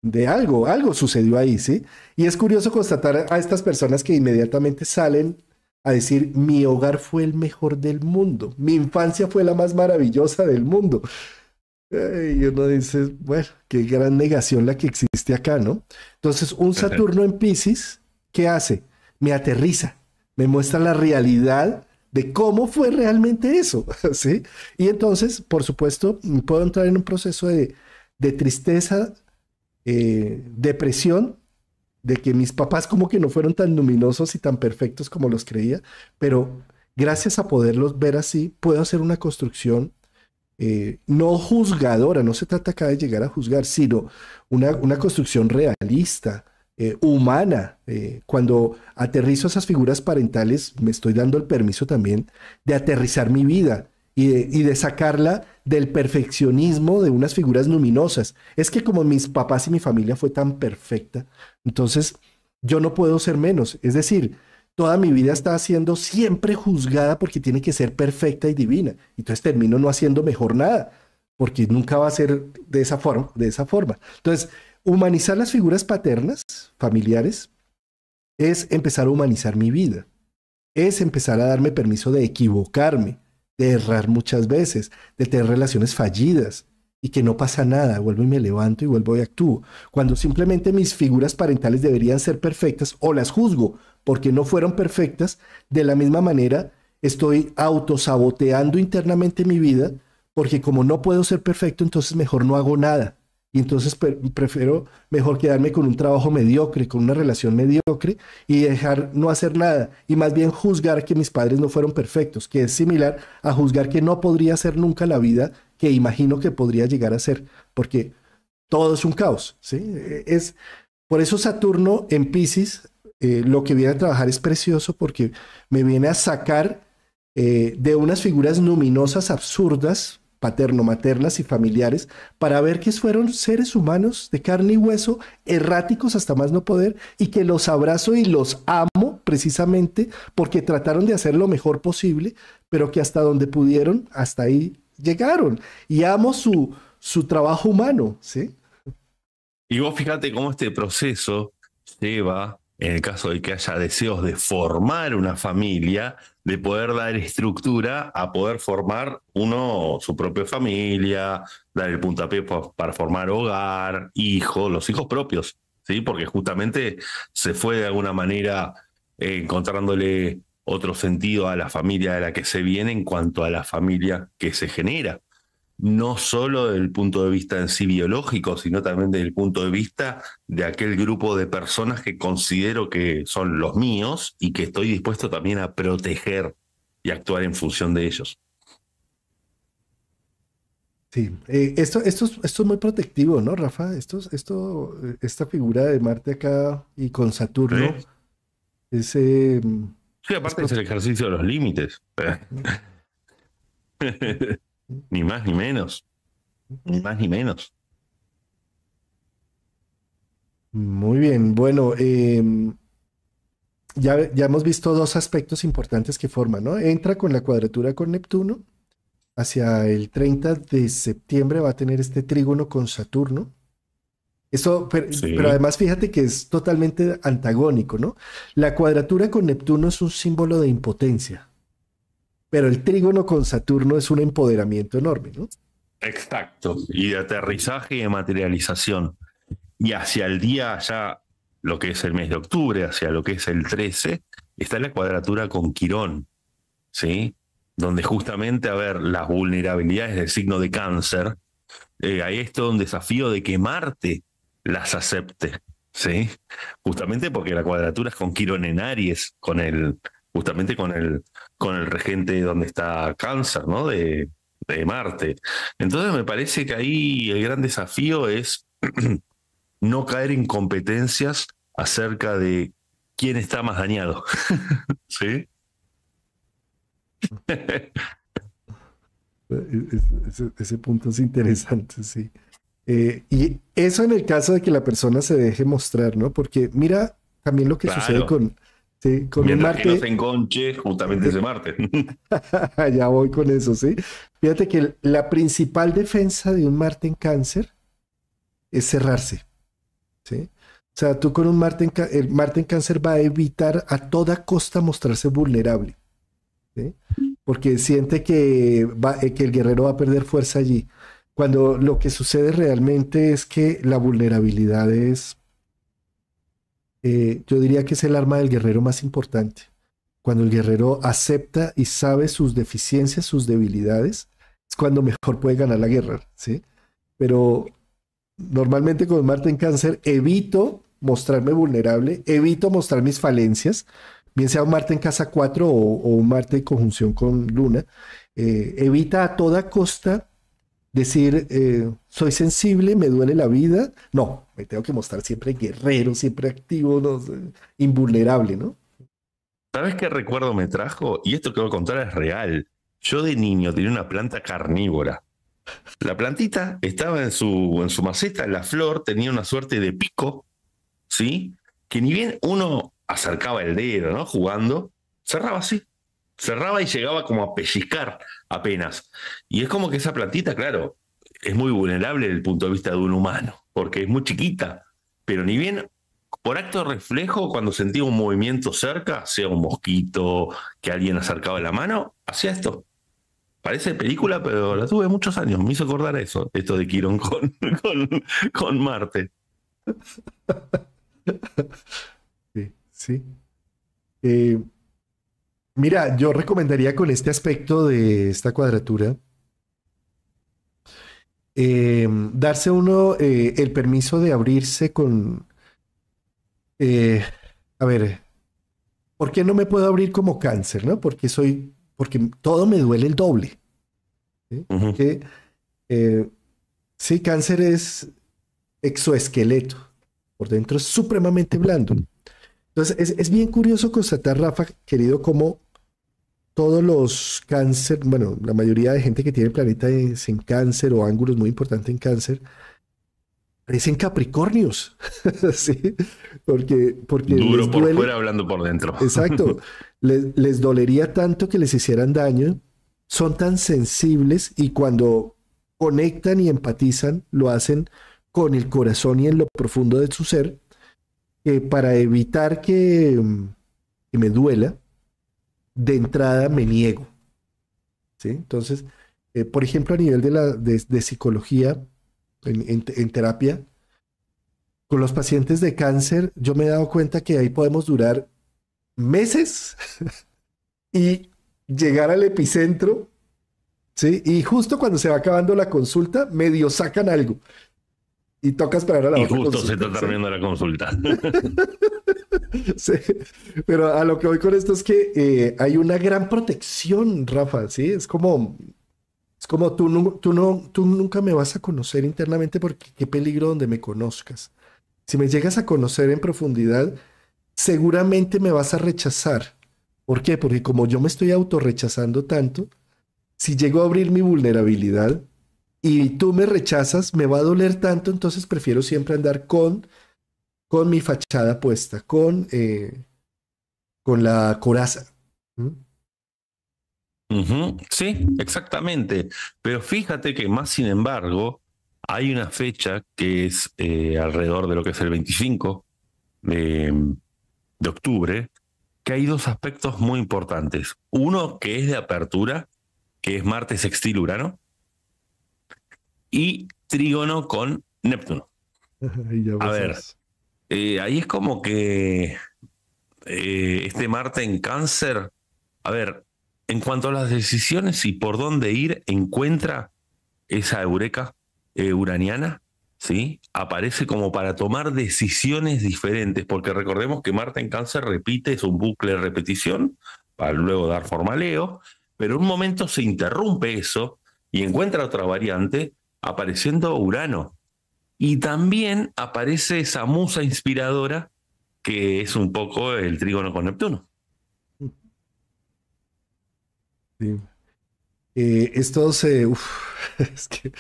de algo sucedió ahí, ¿sí? Y es curioso constatar a estas personas que inmediatamente salen a decir, mi hogar fue el mejor del mundo, mi infancia fue la más maravillosa del mundo. Y uno dice, bueno, qué gran negación la que existe acá, ¿no? Entonces, un Saturno en Pisces, ¿qué hace? Me aterriza, me muestra la realidad de cómo fue realmente eso, ¿sí? Y entonces, por supuesto, puedo entrar en un proceso de tristeza, depresión, de que mis papás como que no fueron tan luminosos y tan perfectos como los creía, pero gracias a poderlos ver así, puedo hacer una construcción no juzgadora, no se trata acá de llegar a juzgar, sino una construcción realista, humana. Cuando aterrizo esas figuras parentales, me estoy dando el permiso también de aterrizar mi vida y de sacarla del perfeccionismo de unas figuras luminosas. Es que como mis papás y mi familia fue tan perfecta, entonces yo no puedo ser menos. Es decir, toda mi vida está siendo siempre juzgada porque tiene que ser perfecta y divina. Entonces termino no haciendo mejor nada, porque nunca va a ser de esa forma, de esa forma. Entonces, humanizar las figuras paternas, familiares, es empezar a humanizar mi vida, es empezar a darme permiso de equivocarme, de errar muchas veces, de tener relaciones fallidas y que no pasa nada, vuelvo y me levanto y vuelvo y actúo. Cuando simplemente mis figuras parentales deberían ser perfectas o las juzgo porque no fueron perfectas, de la misma manera estoy autosaboteando internamente mi vida porque como no puedo ser perfecto, entonces mejor no hago nada. Y entonces prefiero mejor quedarme con un trabajo mediocre, con una relación mediocre y dejar no hacer nada. Y más bien juzgar que mis padres no fueron perfectos, que es similar a juzgar que no podría ser nunca la vida que imagino que podría llegar a ser, porque todo es un caos, ¿sí? Por eso Saturno en Pisces, lo que viene a trabajar es precioso porque me viene a sacar de unas figuras luminosas absurdas, paterno-maternas y familiares, para ver que fueron seres humanos de carne y hueso, erráticos hasta más no poder, y que los abrazo y los amo precisamente porque trataron de hacer lo mejor posible, pero que hasta donde pudieron, hasta ahí llegaron. Y amo su trabajo humano, ¿sí? Y vos fíjate cómo este proceso lleva, en el caso de que haya deseos de formar una familia, de poder dar estructura a poder formar uno su propia familia, dar el puntapié para formar hogar, hijos, los hijos propios, ¿sí? Porque justamente se fue de alguna manera encontrándole otro sentido a la familia de la que se viene en cuanto a la familia que se genera no solo desde el punto de vista en sí biológico, sino también desde el punto de vista de aquel grupo de personas que considero que son los míos y que estoy dispuesto también a proteger y actuar en función de ellos. Sí, esto es muy protectivo, ¿no, Rafa? Esta figura de Marte acá y con Saturno ¿Sí? es, Sí, es aparte es el prote- ejercicio de los límites. Ni más ni menos. Ni más ni menos. Muy bien. Bueno, ya hemos visto dos aspectos importantes que forman, ¿no? Entra con la cuadratura con Neptuno. Hacia el 30 de septiembre va a tener este trígono con Saturno. Eso, pero Sí. además fíjate que es totalmente antagónico, ¿no? La cuadratura con Neptuno es un símbolo de impotencia, pero el trígono con Saturno es un empoderamiento enorme, ¿no? Exacto. Y de aterrizaje y de materialización. Y hacia el día ya, lo que es el mes de octubre, hacia lo que es el 13, está la cuadratura con Quirón, ¿sí? Donde justamente, a ver, las vulnerabilidades del signo de cáncer, ahí es todo un desafío de que Marte las acepte, ¿sí? Justamente porque la cuadratura es con Quirón en Aries, justamente con el regente donde está cáncer, ¿no? De Marte. Entonces me parece que ahí el gran desafío es no caer en competencias acerca de quién está más dañado. ¿Sí? Ese punto es interesante, sí. Y eso en el caso de que la persona se deje mostrar, ¿no? Porque mira también lo que sucede Claro. sí, con un Mientras que no se Marte, enconche justamente eh, ese Marte. ya voy con eso, ¿sí? Fíjate que la principal defensa de un Marte en cáncer es cerrarse, ¿sí? O sea, tú con un el Marte en cáncer va a evitar a toda costa mostrarse vulnerable, ¿sí? Porque siente que el guerrero va a perder fuerza allí. Cuando lo que sucede realmente es que la vulnerabilidad es, yo diría que es el arma del guerrero más importante. Cuando el guerrero acepta y sabe sus deficiencias, sus debilidades, es cuando mejor puede ganar la guerra, ¿sí? Pero normalmente con Marte en cáncer evito mostrarme vulnerable, evito mostrar mis falencias, bien sea un Marte en casa 4 o un Marte en conjunción con Luna, evita a toda costa decir, soy sensible, me duele la vida. No, me tengo que mostrar siempre guerrero, siempre activo, no, invulnerable, ¿no? ¿Sabes qué recuerdo me trajo? Y esto que voy a contar es real. Yo de niño tenía una planta carnívora. La plantita estaba en su maceta, la flor tenía una suerte de pico, ¿sí? Que ni bien uno acercaba el dedo, ¿no? Jugando, cerraba así. Cerraba y llegaba como a pellizcar apenas. Y es como que esa plantita, claro, es muy vulnerable desde el punto de vista de un humano, porque es muy chiquita. Pero ni bien, por acto de reflejo, cuando sentía un movimiento cerca, sea un mosquito, que alguien acercaba la mano, hacía esto. Parece película, pero la tuve muchos años. Me hizo acordar a eso, esto de Quirón con, con Marte. Sí, sí. Eh, Mira, yo recomendaría con este aspecto de esta cuadratura, darse uno el permiso de abrirse con, eh, a ver, ¿por qué no me puedo abrir como cáncer, no? Porque todo me duele el doble, ¿sí? Ujú. Que, eh, sí, cáncer es exoesqueleto, por dentro es supremamente blando. Entonces, es bien curioso constatar, Rafa, querido, cómo todos los cáncer, bueno, la mayoría de gente que tiene el planeta es en cáncer o ángulos muy importantes en cáncer, parecen Capricornios, ¿sí? Porque Duro les por duele, fuera, hablando por dentro. exacto, les dolería tanto que les hicieran daño, son tan sensibles y cuando conectan y empatizan, lo hacen con el corazón y en lo profundo de su ser, que para evitar que me duela, de entrada me niego, ¿sí? Entonces, por ejemplo, a nivel de psicología, en terapia, con los pacientes de cáncer, yo me he dado cuenta que ahí podemos durar meses y llegar al epicentro, ¿sí? Y justo cuando se va acabando la consulta, medio sacan algo y toca esperar a la Y otra justo se consulta, está ¿sí? terminando la consulta. Sí. Pero a lo que voy con esto es que hay una gran protección, Rafa, ¿sí? Es como Es como tú nunca me vas a conocer internamente porque qué peligro donde me conozcas. Si me llegas a conocer en profundidad, seguramente me vas a rechazar. ¿Por qué? Porque como yo me estoy autorrechazando tanto, si llego a abrir mi vulnerabilidad y tú me rechazas, me va a doler tanto, entonces prefiero siempre andar con mi fachada puesta, con la coraza. ¿Mm? Ujú, sí, exactamente. Pero fíjate que más sin embargo, hay una fecha que es alrededor de lo que es el 25 de octubre, que hay dos aspectos muy importantes. Uno que es de apertura, que es Marte sextil Urano, y trígono con Neptuno. Y ya A vos ver, sabes. ahí es como que este Marte en Cáncer, a ver, en cuanto a las decisiones y por dónde ir, encuentra esa eureka uraniana, ¿sí? Aparece como para tomar decisiones diferentes, porque recordemos que Marte en Cáncer repite, es un bucle de repetición, para luego dar forma a Leo, pero en un momento se interrumpe eso y encuentra otra variante, apareciendo Urano. Y también aparece esa musa inspiradora que es un poco el trígono con Neptuno. Sí. Estos, es que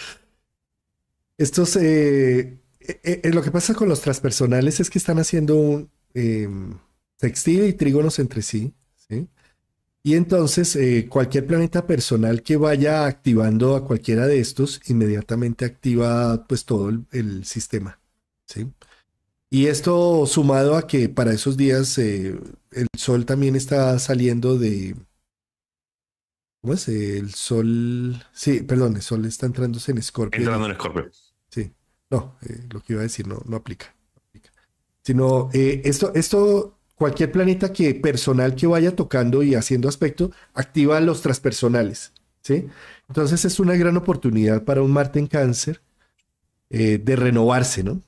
estos, lo que pasa con los transpersonales es que están haciendo un sextil y trígonos entre sí, ¿sí? Y entonces cualquier planeta personal que vaya activando a cualquiera de estos, inmediatamente activa pues todo el sistema, ¿sí? Y esto sumado a que para esos días el Sol también está saliendo de, ¿cómo es? El Sol, sí, perdón, el Sol está entrando en Escorpio Entrando y, en Escorpio. sí, no, lo que iba a decir no aplica. No aplica. Sino esto, cualquier planeta que personal que vaya tocando y haciendo aspecto, activa los transpersonales, ¿sí? Entonces es una gran oportunidad para un Marte en Cáncer de renovarse, ¿no?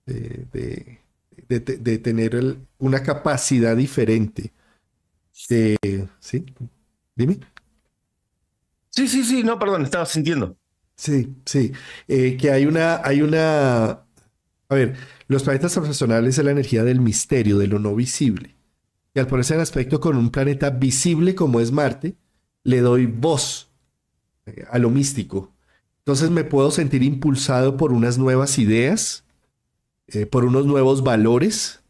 De, de, de tener una capacidad diferente. ¿Sí? Dime. Sí, sí, sí, no, perdón, estaba sintiendo. Sí, sí. Que a ver, los planetas transpersonales es la energía del misterio, de lo no visible. Y al ponerse en aspecto con un planeta visible como es Marte, le doy voz a lo místico. Entonces me puedo sentir impulsado por unas nuevas ideas, por unos nuevos valores,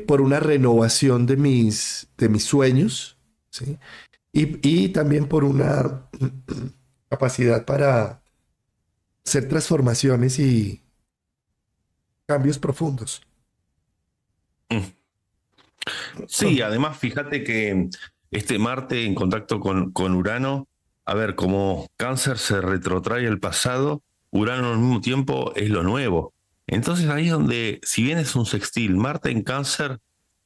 por una renovación de mis sueños, ¿sí? Y también por una capacidad para hacer transformaciones y cambios profundos. Mm. Sí, además fíjate que este Marte en contacto con Urano, a ver, como Cáncer se retrotrae al pasado, Urano al mismo tiempo es lo nuevo. Entonces ahí es donde, si bien es un sextil, Marte en Cáncer,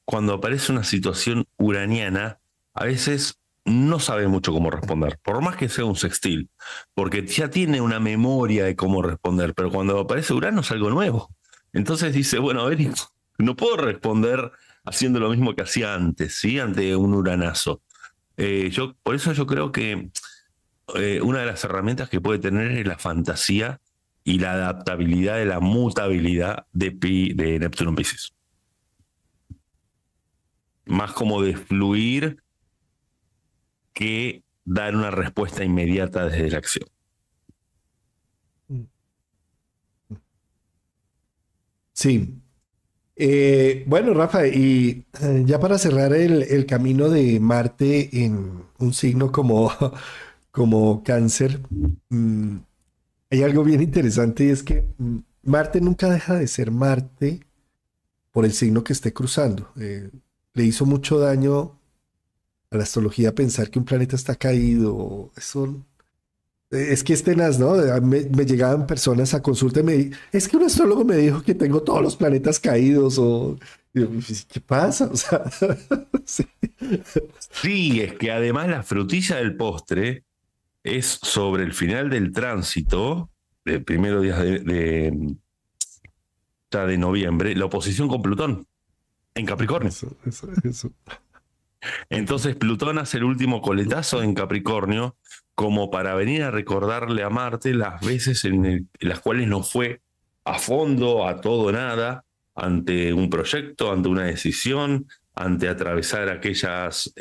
cuando aparece una situación uraniana, a veces no sabe mucho cómo responder, por más que sea un sextil, porque ya tiene una memoria de cómo responder, pero cuando aparece Urano es algo nuevo. Entonces dice, bueno, a ver, no puedo responder haciendo lo mismo que hacía antes, ¿sí? Ante un uranazo. Por eso yo creo que una de las herramientas que puede tener es la fantasía y la adaptabilidad de la mutabilidad de Neptuno en Pisces. Más como de fluir que dar una respuesta inmediata desde la acción. Sí. Bueno, Rafa, y ya para cerrar el camino de Marte en un signo como, como Cáncer, mm, hay algo bien interesante y es que Marte nunca deja de ser Marte por el signo que esté cruzando. Le hizo mucho daño a la astrología pensar que un planeta está caído. Eso es que es tenaz, ¿no? Me llegaban personas a consulta y es que un astrólogo me dijo que tengo todos los planetas caídos o... y yo, "Pues, ¿qué pasa? O sea, sí. Sí, es que además la frutilla del postre es sobre el final del tránsito, de primeros días ya de noviembre, la oposición con Plutón en Capricornio. Eso. Entonces Plutón hace el último coletazo en Capricornio como para venir a recordarle a Marte las veces en las cuales no fue a fondo, a todo o nada, ante un proyecto, ante una decisión, ante atravesar aquellos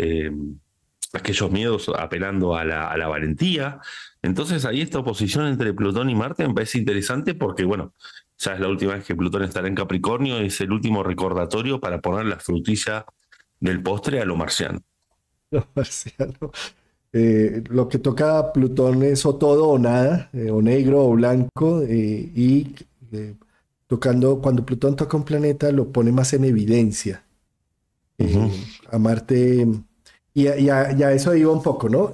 miedos apelando a la valentía. Entonces ahí esta oposición entre Plutón y Marte me parece interesante porque, bueno, ya es la última vez que Plutón estará en Capricornio, es el último recordatorio para poner la frutilla del postre a lo marciano. Lo marciano. Lo que toca a Plutón es o todo o nada, o negro o blanco, y cuando Plutón toca un planeta lo pone más en evidencia. Ujú. A Marte, y a eso iba un poco, ¿no?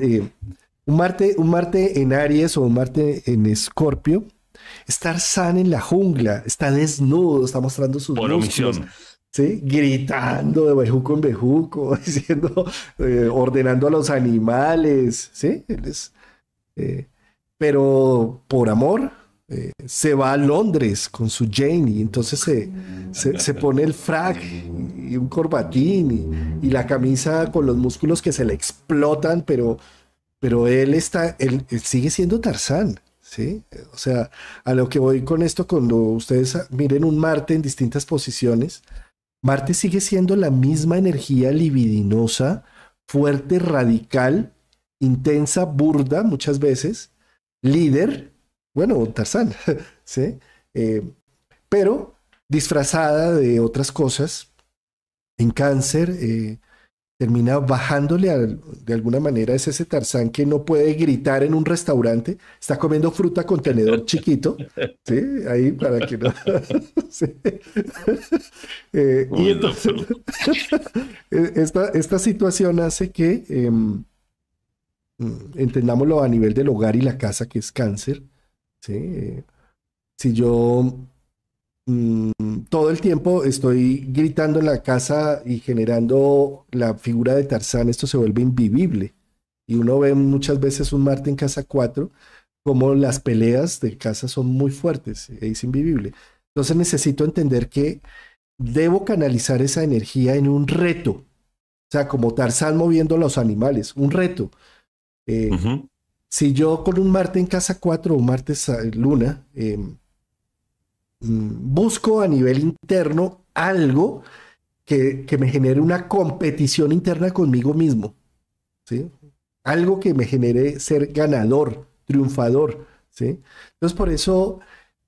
Un Marte en Aries o un Marte en Escorpio, estar sano en la jungla, está desnudo, está mostrando sus Por músculos, omisión. ¿sí? Gritando de bejuco en bejuco, diciendo, ordenando a los animales, ¿sí? Eh, pero por amor, se va a Londres con su Jane y entonces se pone el frac y un corbatín y la camisa con los músculos que se le explotan, pero él sigue siendo Tarzán, ¿sí? O sea, a lo que voy con esto, cuando ustedes miren un Marte en distintas posiciones, Marte sigue siendo la misma energía libidinosa, fuerte, radical, intensa, burda muchas veces, líder, bueno, Tarzán, ¿sí? Eh, pero disfrazada de otras cosas, en cáncer, termina bajándole de alguna manera, es ese Tarzán que no puede gritar en un restaurante, está comiendo fruta con tenedor chiquito, ¿sí? Ahí para que no... sí. Y Comiendo entonces, fruta. esta situación hace que, entendámoslo a nivel del hogar y la casa, que es cáncer, ¿sí? Si yo mm, todo el tiempo estoy gritando en la casa y generando la figura de Tarzán, esto se vuelve invivible. Y uno ve muchas veces un Marte en casa 4 como las peleas de casa son muy fuertes, es invivible. Entonces necesito entender que debo canalizar esa energía en un reto, o sea, como Tarzán moviendo a los animales, un reto. Eh, Ujú. si yo con un Marte en casa 4 o un Marte luna, busco a nivel interno algo que me genere una competición interna conmigo mismo, ¿sí? Algo que me genere ser ganador, triunfador, ¿sí? Entonces, por eso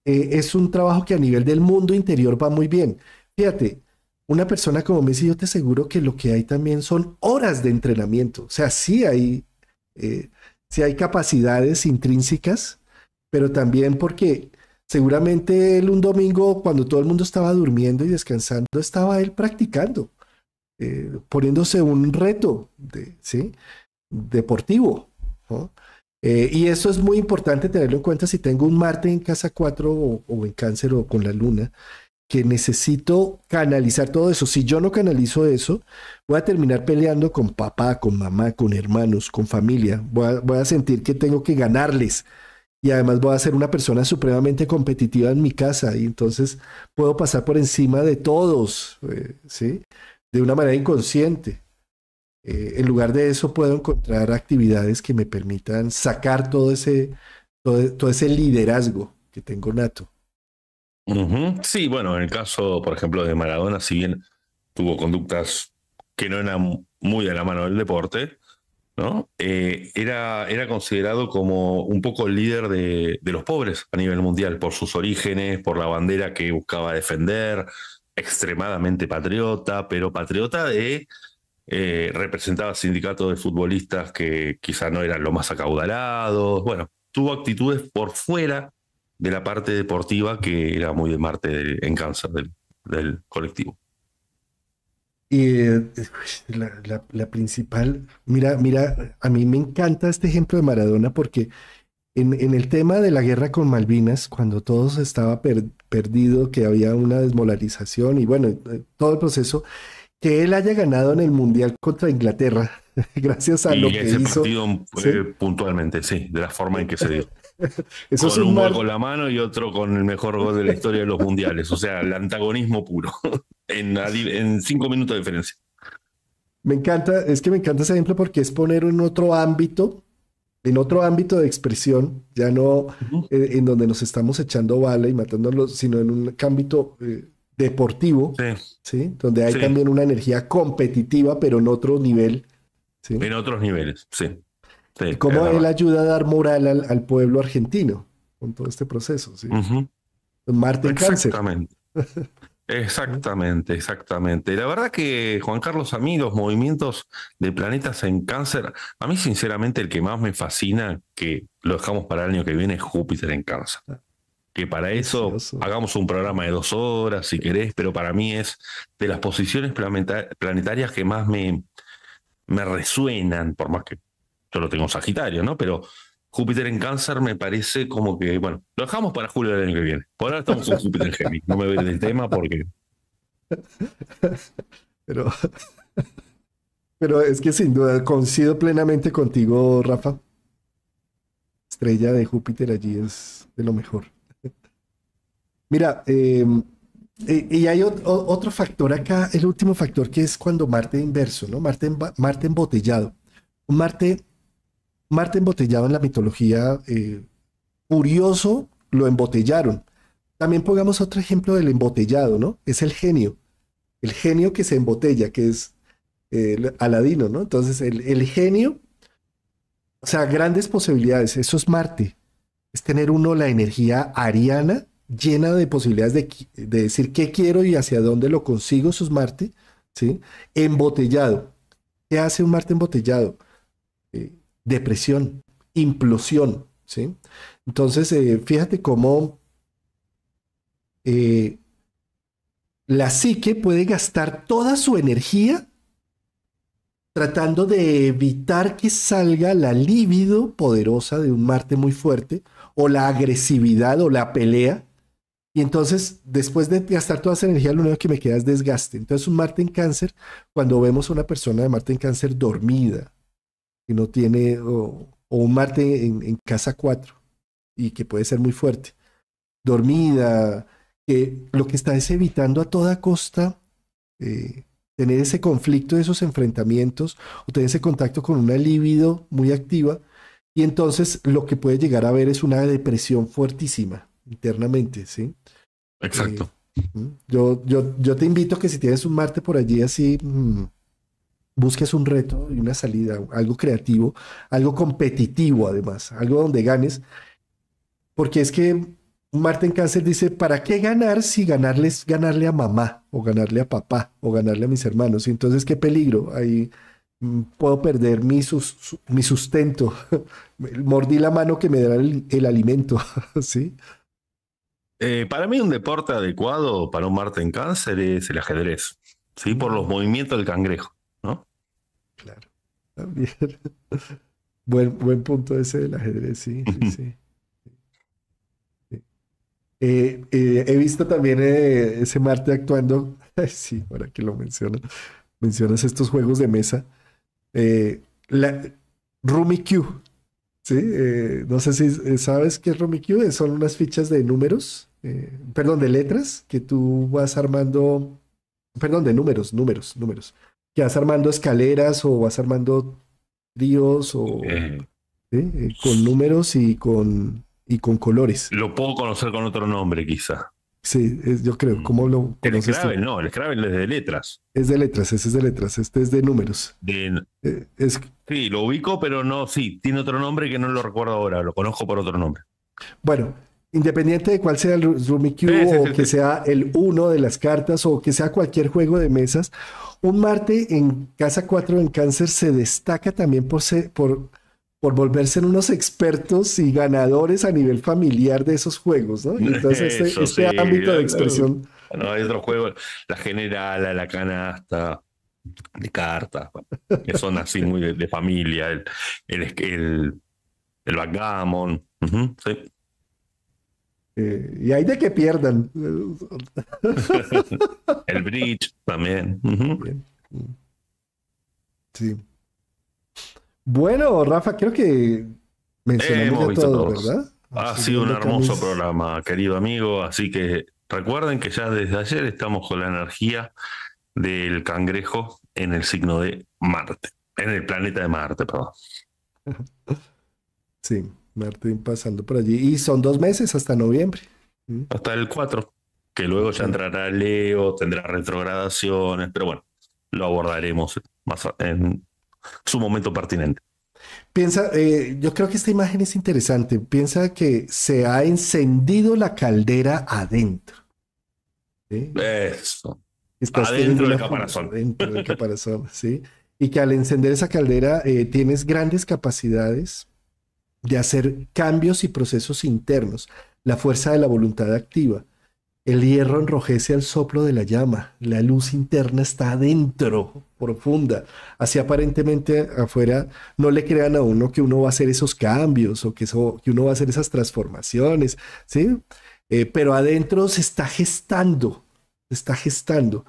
es un trabajo que a nivel del mundo interior va muy bien. Fíjate, una persona como Messi, yo te aseguro que lo que hay también son horas de entrenamiento. O sea, eh, sí hay capacidades intrínsecas, pero también porque seguramente él un domingo, cuando todo el mundo estaba durmiendo y descansando, estaba él practicando, poniéndose un reto, ¿sí? Deportivo, ¿no? Y eso es muy importante tenerlo en cuenta si tengo un Marte en casa 4 o en cáncer o con la luna, que necesito canalizar todo eso. Si yo no canalizo eso, voy a terminar peleando con papá, con mamá, con hermanos, con familia. Voy a sentir que tengo que ganarles y además voy a ser una persona supremamente competitiva en mi casa y entonces puedo pasar por encima de todos, ¿sí? De una manera inconsciente. En lugar de eso puedo encontrar actividades que me permitan sacar todo ese liderazgo que tengo nato. Ujú. Sí, bueno, en el caso, por ejemplo, de Maradona, si bien tuvo conductas que no eran muy de la mano del deporte, ¿no? Era considerado como un poco el líder de los pobres a nivel mundial, por sus orígenes, por la bandera que buscaba defender, extremadamente patriota, pero patriota representaba sindicatos de futbolistas que quizá no eran los más acaudalados. Bueno, tuvo actitudes por fuera de la parte deportiva que era muy de Marte en cáncer del colectivo. Y la principal, mira, a mí me encanta este ejemplo de Maradona porque en el tema de la guerra con Malvinas, cuando todo estaba perdido, que había una desmolarización y bueno, todo el proceso, que él haya ganado en el Mundial contra Inglaterra, gracias a lo Y que ese hizo, partido ¿sí? fue puntualmente, sí, de la forma en que se dio. Eso es Con un un gol mar, con la mano y otro con el mejor gol de la historia de los mundiales. O sea, el antagonismo puro, en 5 minutos de diferencia. Me encanta, es que me encanta ese ejemplo porque es poner en otro ámbito de expresión, ya no Ujú. en donde nos estamos echando bala y matándolos, sino en un ámbito deportivo, Sí, ¿sí? Donde hay sí, también una energía competitiva, pero en otro nivel, ¿sí? en otros niveles, sí, sí, Y es cómo él verdad. ayuda a dar moral al pueblo argentino con todo este proceso, ¿sí? Ujú. Marte en cáncer. Exactamente. ¿Sí? Exactamente, exactamente. La verdad que, Juan Carlos, a mí los movimientos de planetas en cáncer, a mí sinceramente el que más me fascina, que lo dejamos para el año que viene, es Júpiter en cáncer. Ah, Que para eso precioso. hagamos un programa de 2 horas, si querés, pero para mí es de las posiciones planetarias que más me resuenan, por más que yo lo tengo Sagitario, ¿no? Pero Júpiter en Cáncer me parece como que, bueno, lo dejamos para julio del año que viene. Por ahora estamos con Júpiter en Géminis. No me voy a ir del tema porque Pero, pero es que sin duda coincido plenamente contigo, Rafa. Estrella de Júpiter allí es de lo mejor. Mira, y hay otro factor acá, el último factor que es cuando Marte inverso, ¿no? Marte embotellado. Un Marte embotellado en la mitología, curioso, lo embotellaron. También pongamos otro ejemplo del embotellado, ¿no? Es el genio que se embotella, que es el Aladino, ¿no? Entonces, el genio, o sea, grandes posibilidades, eso es Marte, es tener uno la energía ariana llena de posibilidades de decir qué quiero y hacia dónde lo consigo, eso es Marte, ¿sí? Embotellado. ¿Qué hace un Marte embotellado? Depresión, implosión, ¿sí? Entonces, fíjate cómo eh, la psique puede gastar toda su energía tratando de evitar que salga la libido poderosa de un Marte muy fuerte o la agresividad o la pelea. Y entonces, después de gastar toda esa energía, lo único que me queda es desgaste. Entonces, un Marte en cáncer, cuando vemos a una persona de Marte en cáncer dormida, que no tiene, o un Marte en casa 4 y que puede ser muy fuerte, dormida, que lo que está es evitando a toda costa tener ese conflicto, esos enfrentamientos, o tener ese contacto con una libido muy activa, y entonces lo que puede llegar a ver es una depresión fuertísima internamente, ¿sí? Eh, exacto. yo te invito a que si tienes un Marte por allí así, busques un reto y una salida, algo creativo, algo competitivo además, algo donde ganes, porque es que Marte en Cáncer dice, ¿para qué ganar si ganarle a mamá o ganarle a papá o ganarle a mis hermanos? Y entonces, ¿qué peligro? Ahí puedo perder mi sustento. Mordí la mano que me da el alimento, ¿sí? Para mí un deporte adecuado para un Marte en Cáncer es el ajedrez, ¿sí? Por los Mm, movimientos del cangrejo, ¿no? claro, también. Buen punto ese del ajedrez, sí, sí, sí. He visto también ese Marte actuando, ay, sí, ahora que lo mencionas estos juegos de mesa. Eh, la, Rummy Q, ¿sí? No sé si sabes qué es Rummy Q, son unas fichas de números, perdón, de letras que tú vas armando, perdón, de números, que vas armando escaleras o vas armando tríos o Eh, ¿sí? Con números y con colores. lo puedo conocer con otro nombre, quizá. Sí, yo creo. ¿Cómo lo El conoces tú? Scrabble, no, el Scrabble es de letras. Es de letras, ese es de letras, este es de números. De, Es, sí, lo ubico, pero no, sí, tiene otro nombre que no lo recuerdo ahora, lo conozco por otro nombre. bueno, independiente de cuál sea el Rummy Q Sí, sí, o sí, que sí. sea el uno de las cartas o que sea cualquier juego de mesas, un Marte en casa 4 en cáncer se destaca también por volverse en unos expertos y ganadores a nivel familiar de esos juegos, ¿no? Y entonces Eso este sí. ámbito de expresión, No, hay otros juegos, la generala, la canasta, de cartas, bueno, que son así muy de familia, el backgammon. Ujú, sí. y hay de que pierdan. El bridge también. Ujú. Bien, sí. Bueno, Rafa, creo que mencionamos Hemos ya visto todo, todos. ¿verdad? Ha Estoy sido un viendo acá hermoso mis... programa, querido amigo, así que recuerden que ya desde ayer estamos con la energía del cangrejo en el signo de Marte, en el planeta de Marte, perdón. Sí, Marte pasando por allí. Y son 2 meses hasta noviembre. ¿Mm? Hasta el 4, que luego ya Sí. entrará Leo, tendrá retrogradaciones, pero bueno, lo abordaremos en su momento pertinente. Piensa, yo creo que esta imagen es interesante. Piensa que se ha encendido la caldera adentro. ¿Sí? Eso. Estás teniendo Adentro del una fuga caparazón. dentro del caparazón, ¿sí? Y que al encender esa caldera tienes grandes capacidades de hacer cambios y procesos internos. La fuerza de la voluntad activa. El hierro enrojece al soplo de la llama. La luz interna está adentro, profunda. Así aparentemente afuera no le crean a uno que uno va a hacer esos cambios o que uno va a hacer esas transformaciones, ¿sí? Pero adentro se está gestando, se está gestando.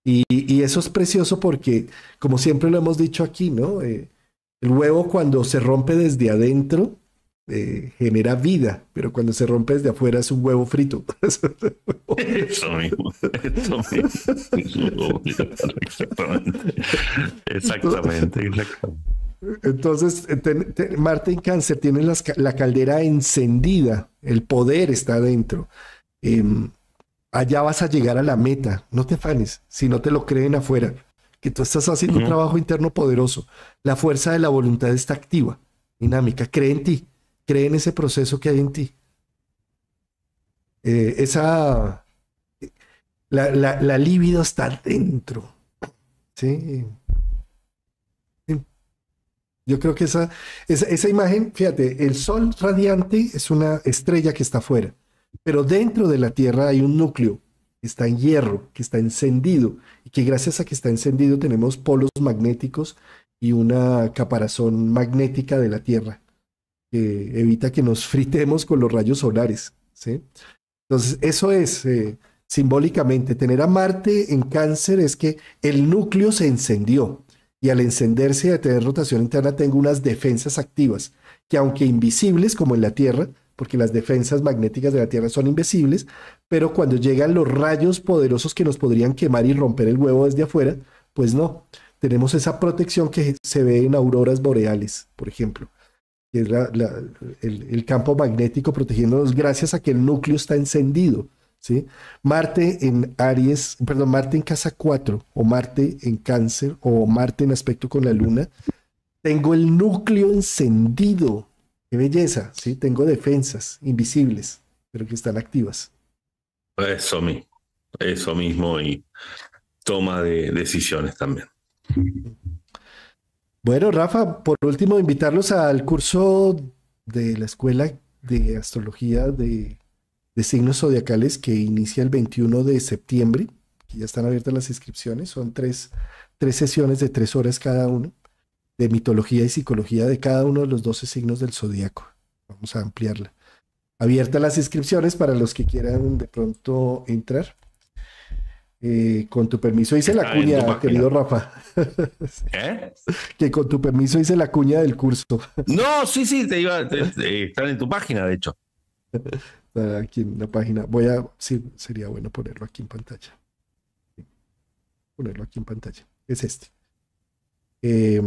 Y eso es precioso porque, como siempre lo hemos dicho aquí, ¿no? El huevo cuando se rompe desde adentro genera vida, pero cuando se rompe desde afuera es un huevo frito. Eso mismo, eso mismo. Exactamente. Exactamente, exactamente. Entonces, Marte en Cáncer tiene la caldera encendida, el poder está adentro. Em, Allá vas a llegar a la meta, no te afanes, si no te lo creen afuera, que tú estás haciendo un Ujú. trabajo interno poderoso. La fuerza de la voluntad está activa, dinámica, cree en ti, cree en ese proceso que hay en ti. Esa, la libido está dentro, ¿sí? Sí. Yo creo que esa imagen, fíjate, el sol radiante es una estrella que está afuera, pero dentro de la Tierra hay un núcleo que está en hierro, que está encendido, y que gracias a que está encendido tenemos polos magnéticos y una caparazón magnética de la Tierra que evita que nos fritemos con los rayos solares, ¿sí? Entonces, eso es simbólicamente, tener a Marte en Cáncer es que el núcleo se encendió y al encenderse y a tener rotación interna tengo unas defensas activas que aunque invisibles como en la Tierra, porque las defensas magnéticas de la Tierra son invisibles, pero cuando llegan los rayos poderosos que nos podrían quemar y romper el huevo desde afuera, pues no, tenemos esa protección que se ve en auroras boreales, por ejemplo, que es el campo magnético protegiéndonos gracias a que el núcleo está encendido, ¿sí? Marte en Aries, perdón, Marte en casa 4 o Marte en Cáncer o Marte en aspecto con la Luna, tengo el núcleo encendido. Qué belleza, ¿sí? Tengo defensas invisibles, pero que están activas. Eso mismo y toma de decisiones también. Bueno, Rafa, por último, invitarlos al curso de la Escuela de Astrología de Signos Zodiacales que inicia el 21 de septiembre, que ya están abiertas las inscripciones, son tres sesiones de 3 horas cada uno, de mitología y psicología de cada uno de los 12 signos del zodiaco. Vamos a ampliarla. Abiertas las inscripciones para los que quieran de pronto entrar. Con tu permiso hice la Está en tu cuña, querido página. Rafa. ¿Eh? Que con tu permiso hice la cuña del curso. No, sí, sí, están en tu página, de hecho. Aquí en la página. Sí, sería bueno ponerlo aquí en pantalla. Ponerlo aquí en pantalla. Es este. Eh,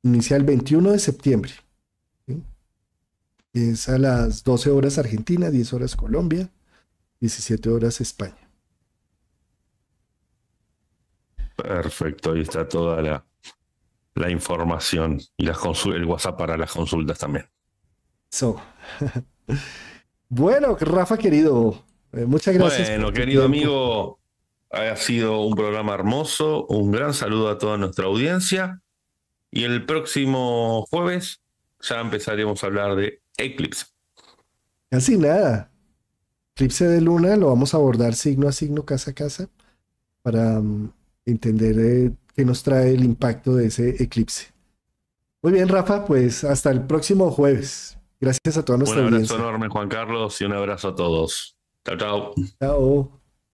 Inicia el 21 de septiembre. ¿Sí? Es a las 12 horas Argentina, 10 horas Colombia, 17 horas España. Perfecto, ahí está toda la información y el WhatsApp para las consultas también. So. Bueno, Rafa querido, muchas gracias por Bueno, tu querido tiempo. amigo, ha sido un programa hermoso. Un gran saludo a toda nuestra audiencia. Y el próximo jueves ya empezaremos a hablar de eclipse. Casi nada. Eclipse de luna lo vamos a abordar signo a signo, casa a casa, para entender qué nos trae el impacto de ese eclipse. Muy bien, Rafa, pues hasta el próximo jueves. Gracias a toda Un nuestra abrazo audiencia. enorme, Juan Carlos, y un abrazo a todos. Chao, chao. Chao.